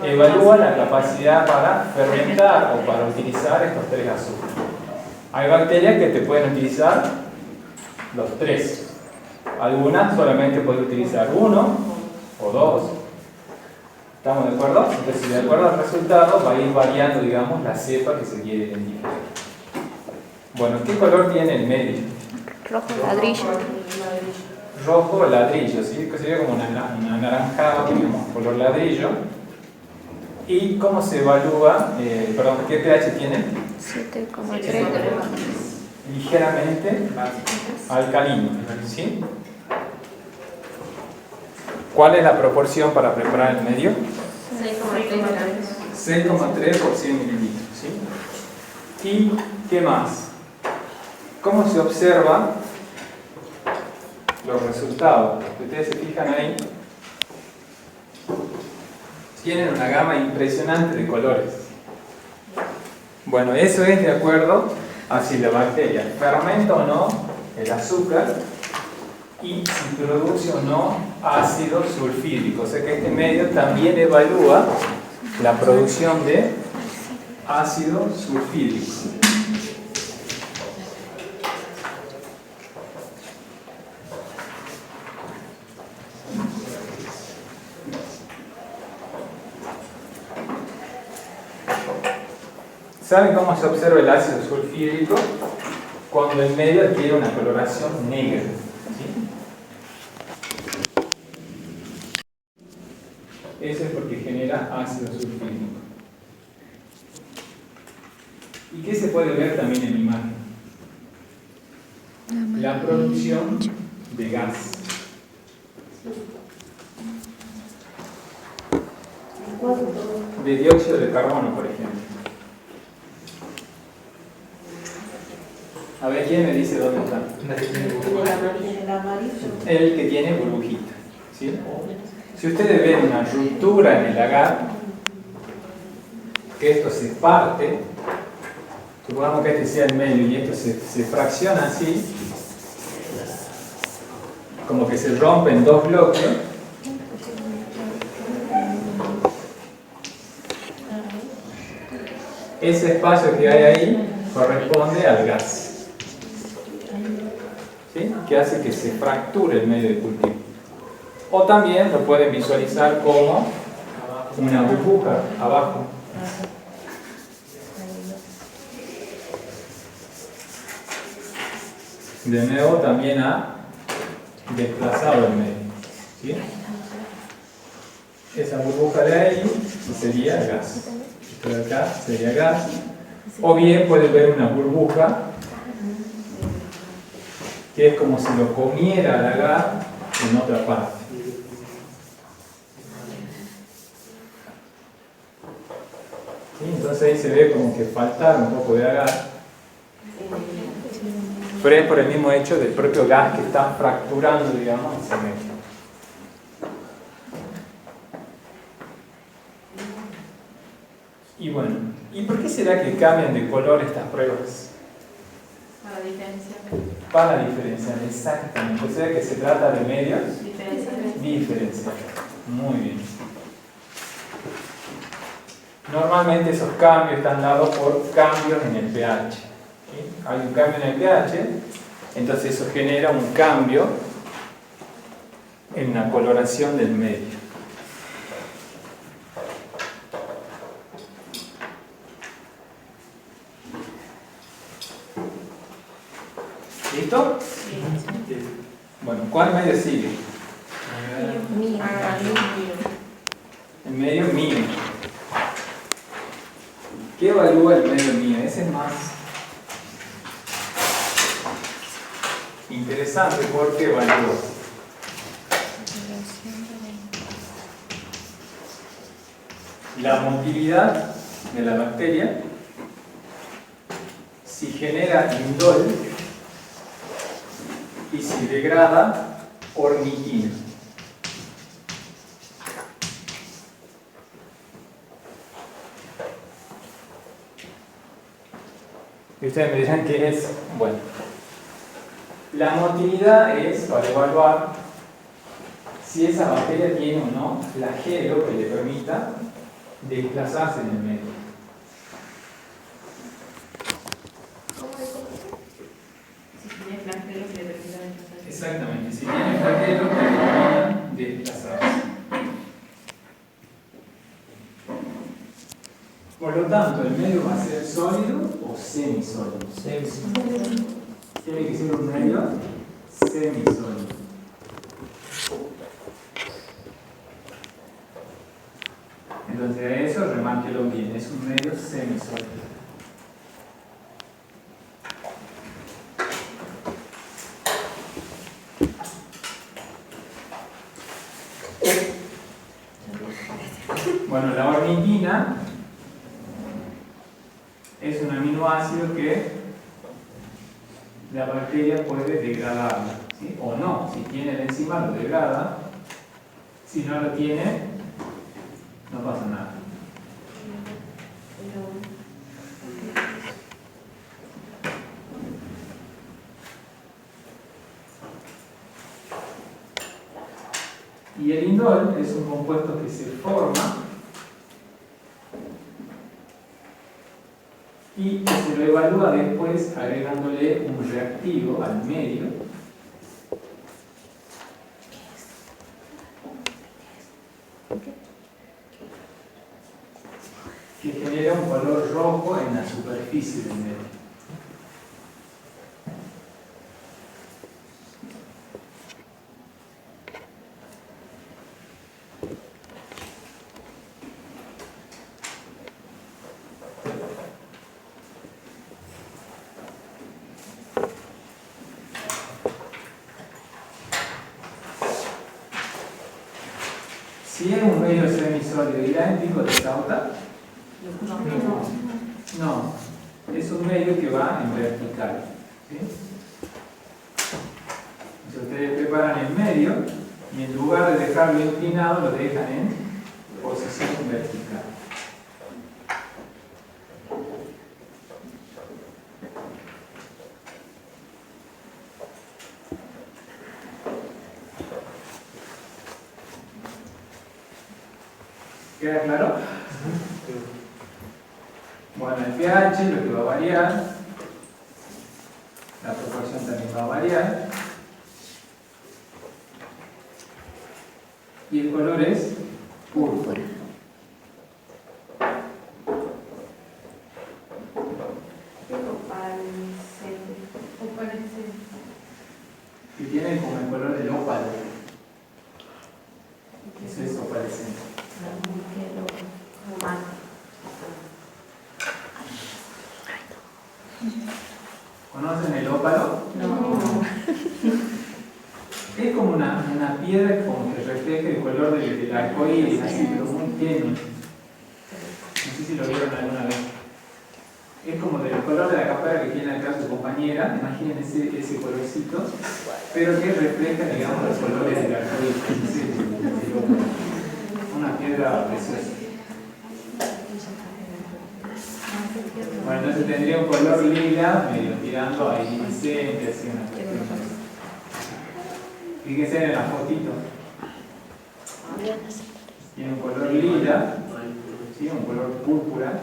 evalúa la capacidad para fermentar o para utilizar estos 3 azúcares. Hay bacterias que te pueden utilizar los 3. Algunas solamente pueden utilizar 1 o 2. ¿Estamos de acuerdo? Entonces, de acuerdo al resultado, va a ir variando, digamos, la cepa que se quiere identificar. Bueno, ¿qué color tiene el medio? Rojo ladrillo. Rojo ladrillo, ¿sí? Que sería como una anaranjado, digamos, color ladrillo. ¿Y cómo se evalúa? ¿Qué pH tiene? 7,3. Ligeramente alcalino, ¿sí? ¿Cuál es la proporción para preparar el medio? 6,3 por 100 mililitros, ¿sí? ¿Y qué más? ¿Cómo se observan los resultados? Ustedes se fijan ahí. Tienen una gama impresionante de colores. Bueno, eso es de acuerdo a si la bacteria fermenta o no el azúcar y si produce o no ácido sulfídrico. O sea que este medio también evalúa la producción de ácido sulfídrico. ¿Saben cómo se observa el ácido sulfídrico? Cuando el medio adquiere una coloración negra. ¿Sí? Eso es porque genera ácido sulfídrico. ¿Y qué se puede ver también en la imagen? La producción de gas. De dióxido de carbono, por ejemplo. A ver, ¿quién me dice dónde está? El amarillo. El que tiene burbujita. ¿Sí? Si ustedes ven una ruptura en el agar, que esto se parte, supongamos que este sea el medio y esto se fracciona así, como que se rompe en 2 bloques. Ese espacio que hay ahí corresponde al gas. ¿Sí? Que hace que se fracture el medio de cultivo. O también lo pueden visualizar como una burbuja abajo. De nuevo también a desplazado en medio. ¿Sí? Esa burbuja de ahí sería gas. Esto de acá sería gas. O bien puedes ver una burbuja que es como si lo comiera la gas en otra parte. ¿Sí? Entonces ahí se ve como que falta un poco de gas. Pero es por el mismo hecho del propio gas que está fracturando, digamos, ese medio. Y bueno, ¿y por qué será que cambian de color estas pruebas? Para diferenciar. Para diferenciar, exactamente. O sea que se trata de medios Diferenciar. Muy bien. Normalmente esos cambios están dados por cambios en el pH. ¿Sí? Hay un cambio en el pH, entonces eso genera un cambio en la coloración del medio. ¿Listo? Bueno, ¿cuál medio sigue? Mío. El medio mío. ¿Qué evalúa el medio mío? Ese es más interesante porque evalúa la motilidad de la bacteria, si genera indol y si degrada ornitina. Y ustedes me dirán qué es. Bueno, la motilidad es para evaluar si esa bacteria tiene o no flagelo que le permita desplazarse en el medio. Si tiene flagelo que le permita desplazarse. Exactamente, si tiene flagelo que le permita desplazarse. Por lo tanto, el medio va a ser sólido o semisólido. Tiene que ser un medio semisólido. Entonces a eso remárquelo bien, es un medio semisólido. Bueno, la ornitina es un aminoácido que la bacteria puede degradar, ¿sí? O no, si tiene la enzima lo degrada, si no lo tiene, no pasa nada. Y el indol es un compuesto que se forma y que se lo evalúa después agregándole un reactivo al medio que genera un color rojo en la superficie del medio. Si es un medio semisólido idéntico de Sauta, no, es un medio que va en vertical. ¿Sí? Entonces ustedes preparan el medio y en lugar de dejarlo inclinado lo dejan en posición vertical. ¿Queda claro? Bueno, el pH lo que va a variar, la proporción también va a variar, y el color es púrpura. Que tiene como el color del ojo ópalo? No. Es como una piedra como que refleja el color del arcoíris, así, pero muy tenue. No sé si lo vieron alguna vez. Es como del color de la capara que tiene acá su compañera, imaginen ese colorcito, pero que refleja, digamos, los colores del arcoíris. Una piedra preciosa. Bueno, entonces tendría un color lila, medio tirando a iridiscente, así una cuestión. Fíjense en la fotito. Tiene un color lila, ¿sí? Un color púrpura.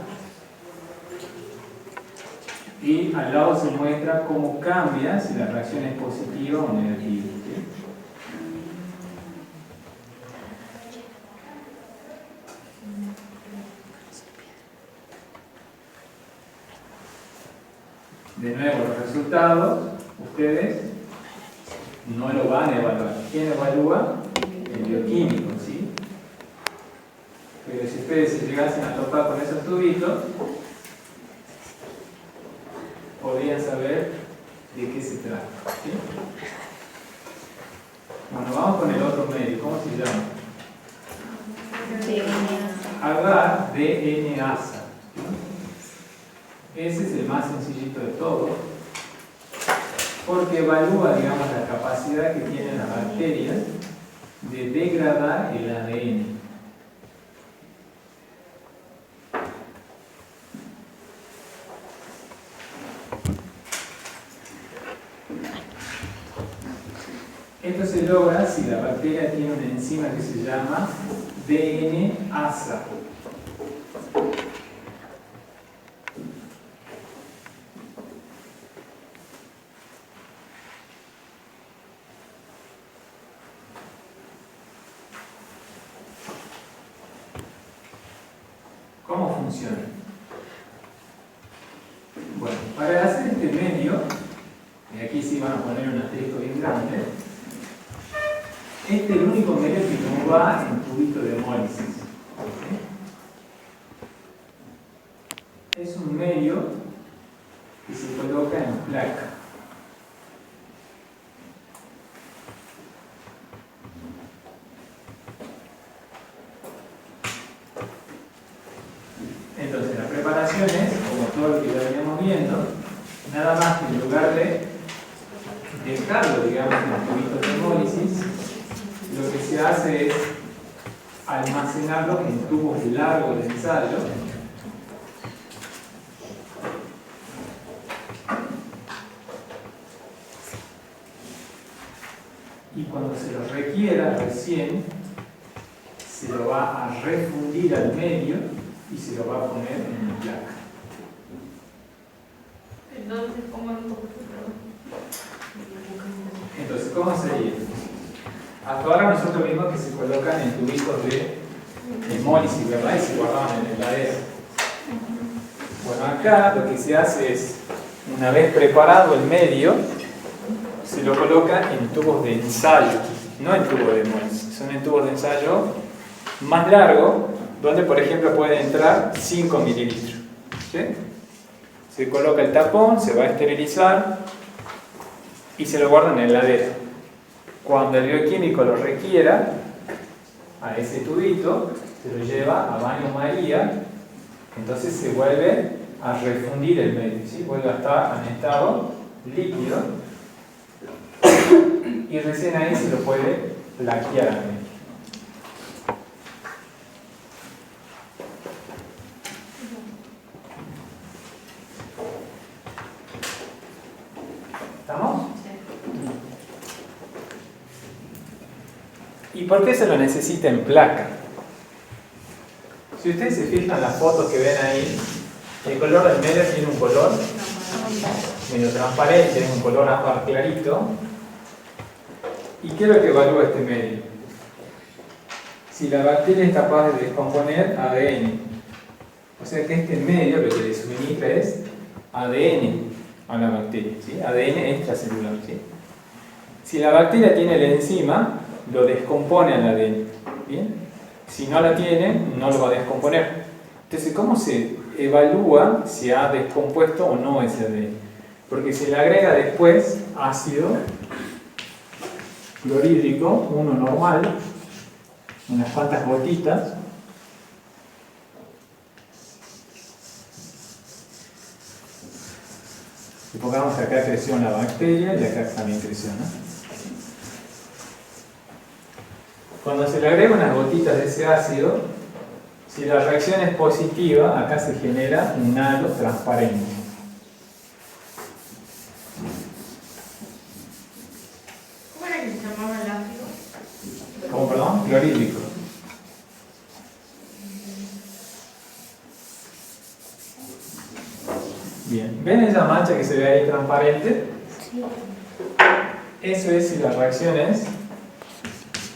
Y al lado se muestra cómo cambia si la reacción es positiva o negativa. ¿Sí? De nuevo, los resultados, ustedes no lo van a evaluar. ¿Quién evalúa? El bioquímico, ¿sí? Pero si ustedes se llegasen a topar con esos tubitos, podrían saber de qué se trata, ¿sí? Bueno, vamos con el otro medio. ¿Cómo se llama? Agar DNasa. Ese es el más sencillito de todos, porque evalúa, digamos, la capacidad que tienen las bacterias de degradar el ADN. Esto se logra si la bacteria tiene una enzima que se llama DNasa. ¿Cómo funciona? Bueno, para hacer este medio, y aquí sí van a poner un asterisco bien grande, este es el único medio que no va en tubito de hemólisis. ¿Sí? Es un medio que se coloca en placa. Entonces, la preparación es, como todo lo que ya veníamos viendo, nada más que en lugar de dejarlo, digamos, en tubitos de hemólisis, lo que se hace es almacenarlo en tubos largos de ensayo. Y cuando se lo requiera recién, se lo va a refundir al medio y se lo va a poner en la placa. Entonces, ¿cómo es un poco? Entonces, ¿cómo sería? Hasta ahora nosotros vimos que se colocan en tubitos de hemólisis, ¿verdad? Y se guardaban en el heladero. Bueno, acá lo que se hace es, una vez preparado el medio, se lo coloca en tubos de ensayo, no en tubos de hemólisis, son en tubos de ensayo más largos, donde por ejemplo puede entrar 5 mililitros. ¿Sí? Se coloca el tapón, se va a esterilizar y se lo guarda en el heladero. Cuando el bioquímico lo requiera, a ese tubito se lo lleva a baño María, entonces se vuelve a refundir el medio, ¿sí? Vuelve a estar en estado líquido y recién ahí se lo puede plaquear al medio. ¿Estamos? ¿Y por qué se lo necesita en placa? Si ustedes se fijan en las fotos que ven ahí, el color del medio tiene un color medio transparente, es un color ámbar clarito. ¿Y qué es lo que evalúa este medio? Si la bacteria es capaz de descomponer ADN. O sea que este medio lo que le suministra es ADN a la bacteria, ¿sí? ADN extracelular, ¿sí? Si la bacteria tiene la enzima, lo descompone al ADN, ¿bien? Si no la tiene, no lo va a descomponer. Entonces, ¿cómo se evalúa si ha descompuesto o no ese ADN? Porque se le agrega después ácido clorhídrico, uno normal, unas cuantas gotitas. Supongamos que acá creció una bacteria y acá también creció, ¿no? Cuando se le agrega unas gotitas de ese ácido, si la reacción es positiva, acá se genera un halo transparente. ¿Cómo era que se llamaba el ácido? ¿Cómo, perdón? Clorhídrico. Bien, ¿ven esa mancha que se ve ahí transparente? Sí. Eso es si la reacción es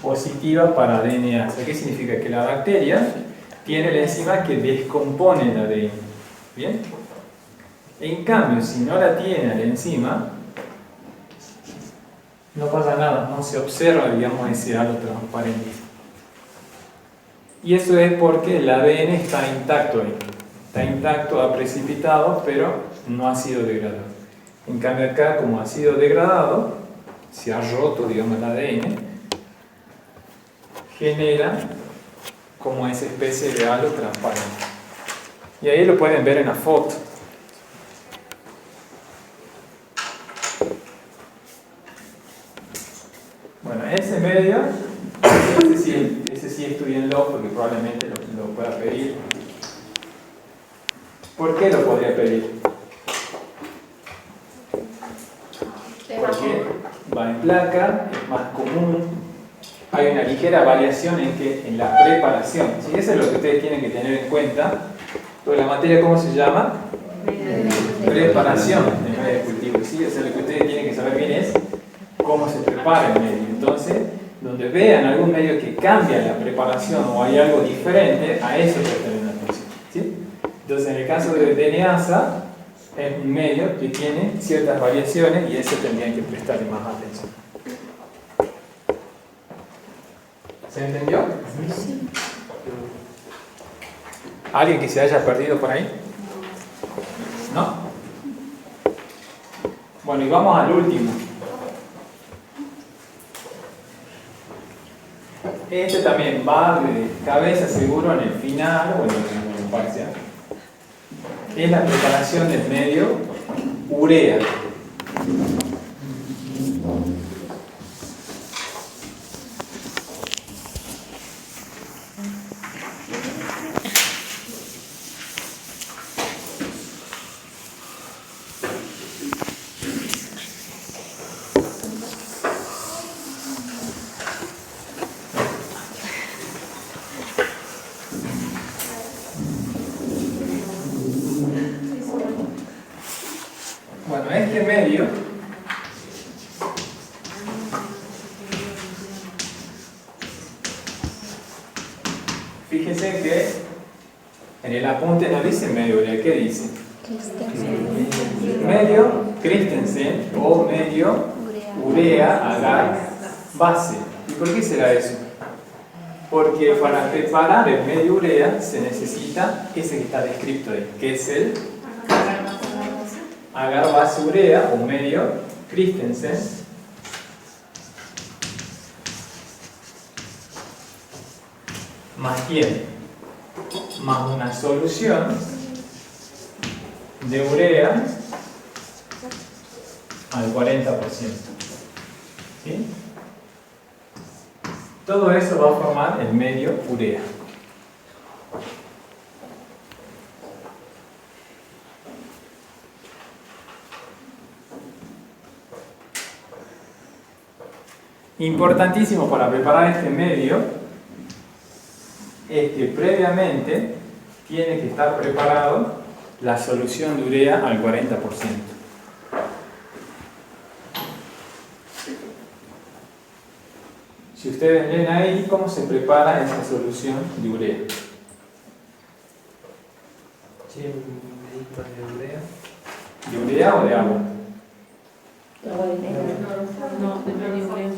positiva para DNA. ¿Qué significa? Que la bacteria tiene la enzima que descompone el ADN. ¿Bien? En cambio, si no la tiene la enzima, no pasa nada, no se observa, digamos, ese halo transparente. Y eso es porque el ADN está intacto ahí. Está intacto, ha precipitado, pero no ha sido degradado. En cambio acá, como ha sido degradado, se ha roto, digamos, el ADN, genera como esa especie de halo transparente. Y ahí lo pueden ver en la foto. Bueno, ese medio, ese sí estudienlo porque probablemente lo pueda pedir. ¿Por qué lo podría pedir? Porque va en placa, es más común, hay una ligera variación en la preparación. ¿Sí? Eso es lo que ustedes tienen que tener en cuenta. Toda la materia, ¿cómo se llama? Preparación del medio de cultivo. ¿Sí? Eso es lo que ustedes tienen que saber bien es cómo se prepara el medio. Entonces, donde vean algún medio que cambia la preparación o hay algo diferente, a eso presten atención. ¿Sí? Entonces, en el caso de DNASA, es un medio que tiene ciertas variaciones y eso tendrían que prestarle más atención. ¿Se entendió? Sí. ¿Alguien que se haya perdido por ahí? ¿No? Bueno, y vamos al último. Este también va de cabeza seguro en el final o en el parcial. Es la preparación del medio urea. Bueno, este medio fíjense que en el apunte no dice medio urea, ¿qué dice? Medio Christensen o medio urea agar base. ¿Y por qué será eso? Porque para preparar el medio urea se necesita ese que está descrito ahí, que es el agar base urea o medio Christensen más quién, más una solución de urea al 40%. ¿Sí? Todo eso va a formar el medio urea. Importantísimo para preparar este medio es que previamente tiene que estar preparado la solución de urea al 40%. Si ustedes leen ahí cómo se prepara esa solución de urea. Sí, un medito de urea. ¿De urea o de agua? No, de medio urea.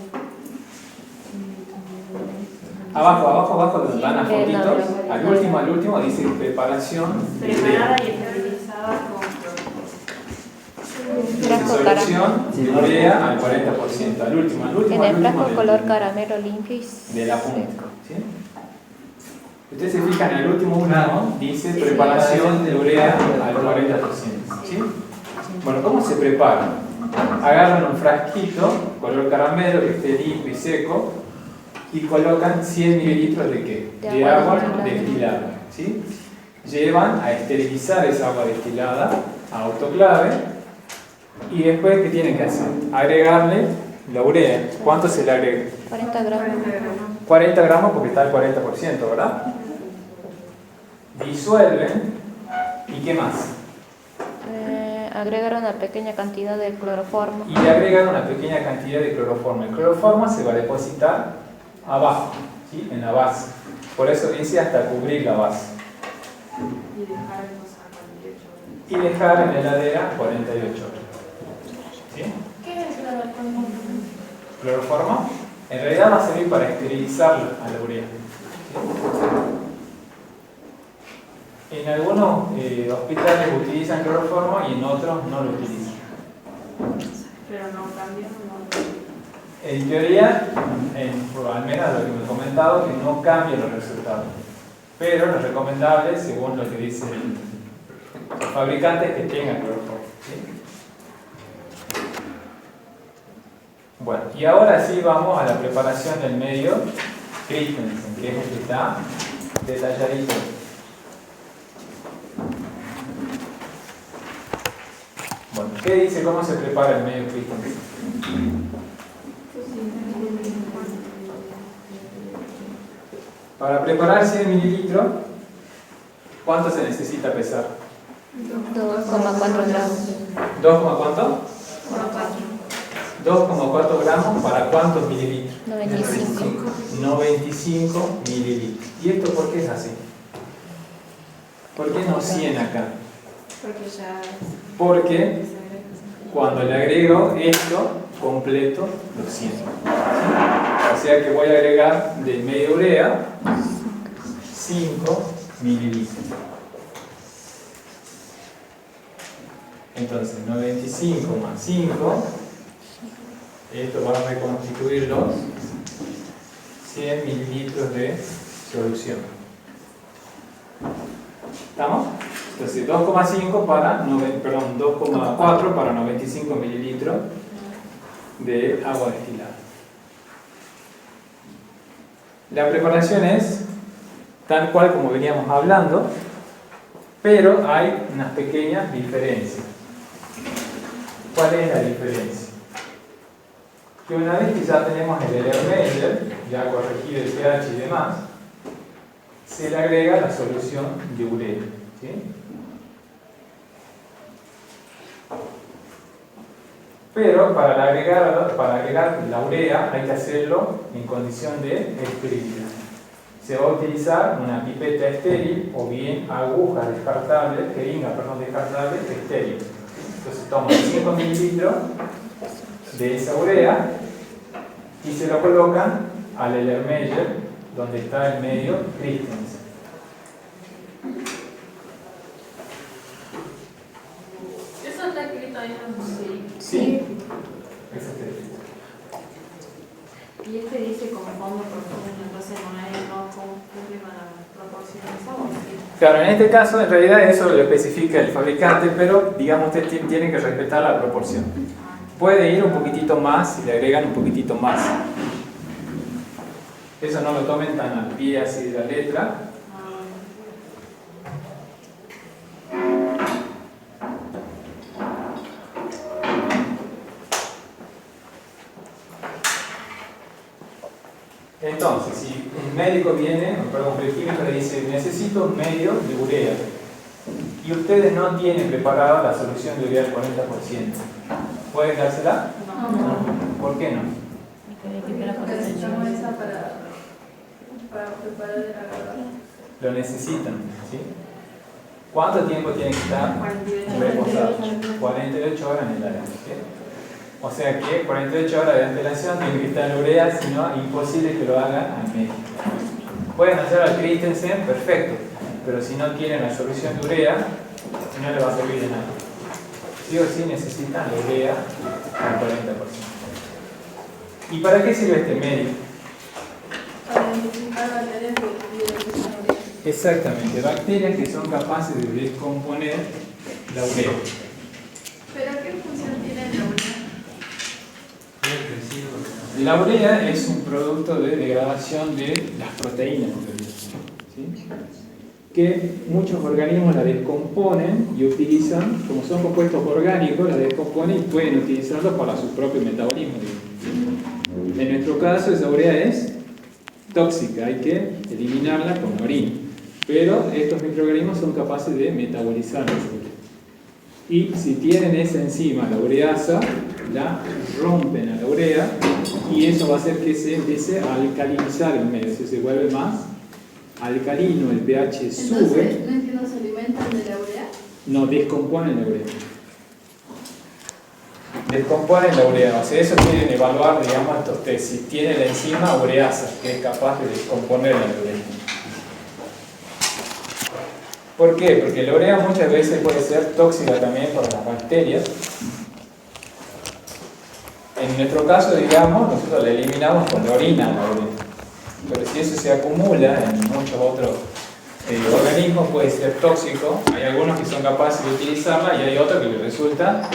Abajo, donde dan las fotitos, al último dice preparación de urea. Preparada y esterilizada con solución de urea al 40%, al último En el frasco del- color caramelo limpio y de la punta. seco. ¿Sí? Ustedes se fijan en el último último, dice preparación de urea al 40%. ¿Sí? Bueno, ¿cómo se prepara? Agarran un frasquito, color caramelo, que esté limpio y seco, y colocan 100 mililitros de ¿qué? De agua destilada. ¿Sí? Llevan a esterilizar esa agua destilada a autoclave, y después, ¿qué tienen que hacer? Agregarle la urea. ¿Cuánto se le agrega? 40 gramos. 40 gramos porque está al 40%, ¿verdad? Disuelven. ¿Y qué más? Agregar una pequeña cantidad de cloroformo. Y le agregan una pequeña cantidad de cloroformo. El cloroformo se va a depositar abajo, ¿sí? En la base. Por eso dice hasta cubrir la base. Y dejar en la heladera 48 horas. ¿Sí? ¿Qué es el cloroformo? Cloroformo en realidad va a servir para esterilizarla a la urea. ¿Sí? En algunos hospitales utilizan cloroformo y en otros no lo utilizan. Pero no cambia, no. En teoría, al menos lo que me he comentado, que no cambia los resultados. Pero lo recomendable, según lo que dicen los fabricantes, es que tengan cloroformo. ¿Sí? Bueno, y ahora sí vamos a la preparación del medio Christensen, que es el que está detalladito. Bueno, ¿qué dice cómo se prepara el medio Christensen? Para preparar 100 mililitros, ¿cuánto se necesita pesar? 2,4 gramos. ¿2, cuánto? 2,4 gramos para cuántos mililitros? 95. 95 mililitros. ¿Y esto por qué es así? ¿Por qué no 100 acá? Porque ya. Porque cuando le agrego esto completo, lo 100. ¿Sí? O sea que voy a agregar de media urea 5 mililitros. Entonces 95 más 5, esto va a reconstituir los 100 mililitros de solución. ¿Estamos? Entonces 2,5 para 2,4 para 95 mililitros de agua destilada. La preparación es tal cual como veníamos hablando, pero hay unas pequeñas diferencias. ¿Cuál es la diferencia? Que una vez que ya tenemos el Erlenmeyer, ya corregido el pH y demás, se le agrega la solución de urea. ¿Sí? Pero para agregar la urea hay que hacerlo en condición de esterilidad. Se va a utilizar una pipeta estéril o bien aguja descartable, jeringa descartable estéril. Entonces toman 5 mililitros de esa urea y se lo colocan al Erlenmeyer donde está el medio Christensen. Eso está escrito ahí en el museo. Sí, eso está escrito. Y este dice como fondo profundo, entonces no cumple con la proporción de sabor. Claro, en este caso en realidad eso lo especifica el fabricante, pero digamos ustedes tienen que respetar la proporción. Puede ir un poquitito más si le agregan un poquitito más. Eso no lo tomen tan al pie así de la letra. Entonces, si un médico viene, un bioquímico le dice, necesito un medio de urea, y ustedes no tienen preparada la solución de urea al 40%, ¿pueden dársela? No. ¿Por qué no? Porque necesitamos esa para preparar el agradable. Lo necesitan, ¿sí? ¿Cuánto tiempo tienen que estar reposados? 48 horas en el área, ¿sí? O sea que 48 horas de antelación tienen que estar en urea, si no, imposible que lo hagan al médico. Pueden hacer al Christensen, perfecto, pero si no tienen la solución de urea, no le va a servir de nada. sí o sí necesitan la urea al 40%. ¿Y para qué sirve este medio? Para identificar bacterias que utilizan urea. Exactamente, bacterias que son capaces de descomponer la urea. ¿Pero qué función tiene la urea? La urea es un producto de degradación de las proteínas, ¿sí? Que muchos organismos la descomponen y utilizan, como son compuestos orgánicos, la descomponen y pueden utilizarlos para su propio metabolismo. En nuestro caso, esa urea es tóxica, hay que eliminarla con orina. Pero estos microorganismos son capaces de metabolizar esa urea. Y si tienen esa enzima, la ureasa, la rompen a la urea y eso va a hacer que se empiece a alcalinizar el medio, se vuelve más alcalino, el pH sube. Entonces, no entiendo, ¿se alimentan de la urea? No, descomponen la urea. Descomponen la urea, o sea, eso quieren evaluar, digamos, estos test, si tiene la enzima ureasa, que es capaz de descomponer la urea. ¿Por qué? Porque la urea muchas veces puede ser tóxica también para las bacterias. En nuestro caso, digamos, nosotros la eliminamos con la orina, la urea. Pero si eso se acumula en muchos otros organismos, puede ser tóxico. Hay algunos que son capaces de utilizarla y hay otros que les resulta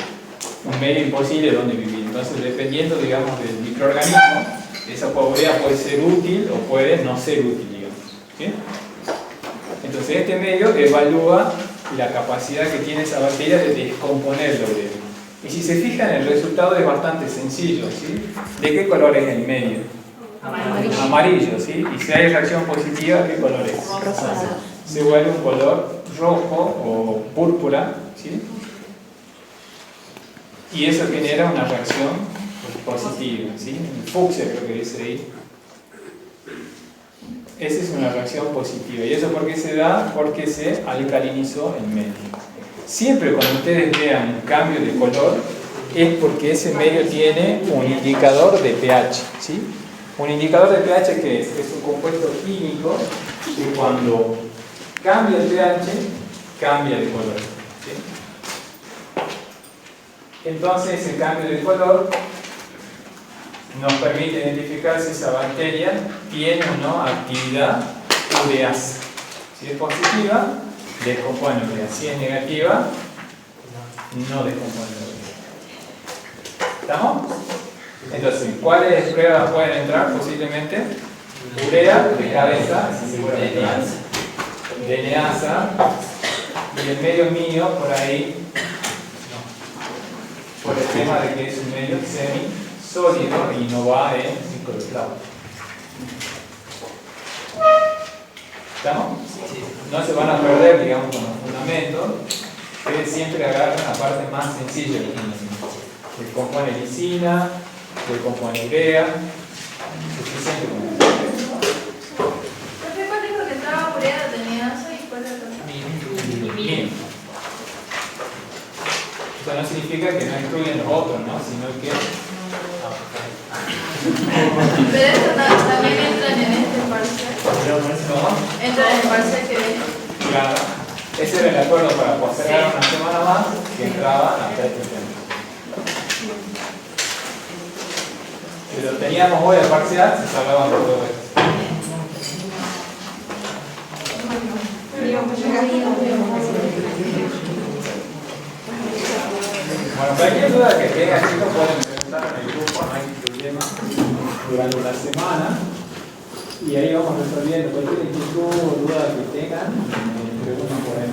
un medio imposible donde vivir. Entonces, dependiendo, digamos, del microorganismo, esa urea puede ser útil o puede no ser útil, digamos. ¿Sí? Entonces, este medio evalúa la capacidad que tiene esa bacteria de descomponer la urea. Y si se fijan, el resultado es bastante sencillo, ¿sí? ¿De qué color es el medio? Amarillo. Amarillo, ¿sí? Y si hay reacción positiva, ¿qué color es? Rosado. Se vuelve un color rojo o púrpura, ¿sí? Y eso genera una reacción positiva, ¿sí? Fucsia creo que dice ahí. Esa es una reacción positiva. ¿Y eso por qué se da? Porque se alcalinizó el medio. Siempre cuando ustedes vean un cambio de color es porque ese medio tiene un indicador de pH, ¿sí? Un indicador de pH que es un compuesto químico que cuando cambia el pH cambia de color, ¿sí? Entonces ese cambio de color nos permite identificar si esa bacteria tiene o no actividad ureasa. Si es positiva, descompone la urea. Si es negativa, no descompone la urea. ¿Estamos? Entonces, ¿cuáles pruebas pueden entrar? Posiblemente urea de cabeza, seguramente DNAsa, y el medio mío por ahí, no, por el tema de que es un medio semisólido y no va en microclavo. ¿Estamos? No se van a perder, digamos, con los fundamentos, que siempre agarran la parte más sencilla del fundamento. Que compone lisina, que compone urea, suficiente con eso. ¿Cuál dijo que entraba urea de DNAsa y cuál era el otro? Bien. Eso no significa que no incluyen los otros, ¿no? Sino que... Pero eso también entran en este parcial. ¿No? Entran en el parcial que viene. Claro. Ese era el acuerdo para postergar una semana más que entraba hasta este tema. Si lo teníamos hoy al parcial, se salvaban por todo esto. Bueno, cualquier duda que tengan, chicos, pueden preguntar en el grupo, no hay problema, durante la semana. Y ahí vamos resolviendo cualquier inquietud o duda que tengan, me preguntan por ahí.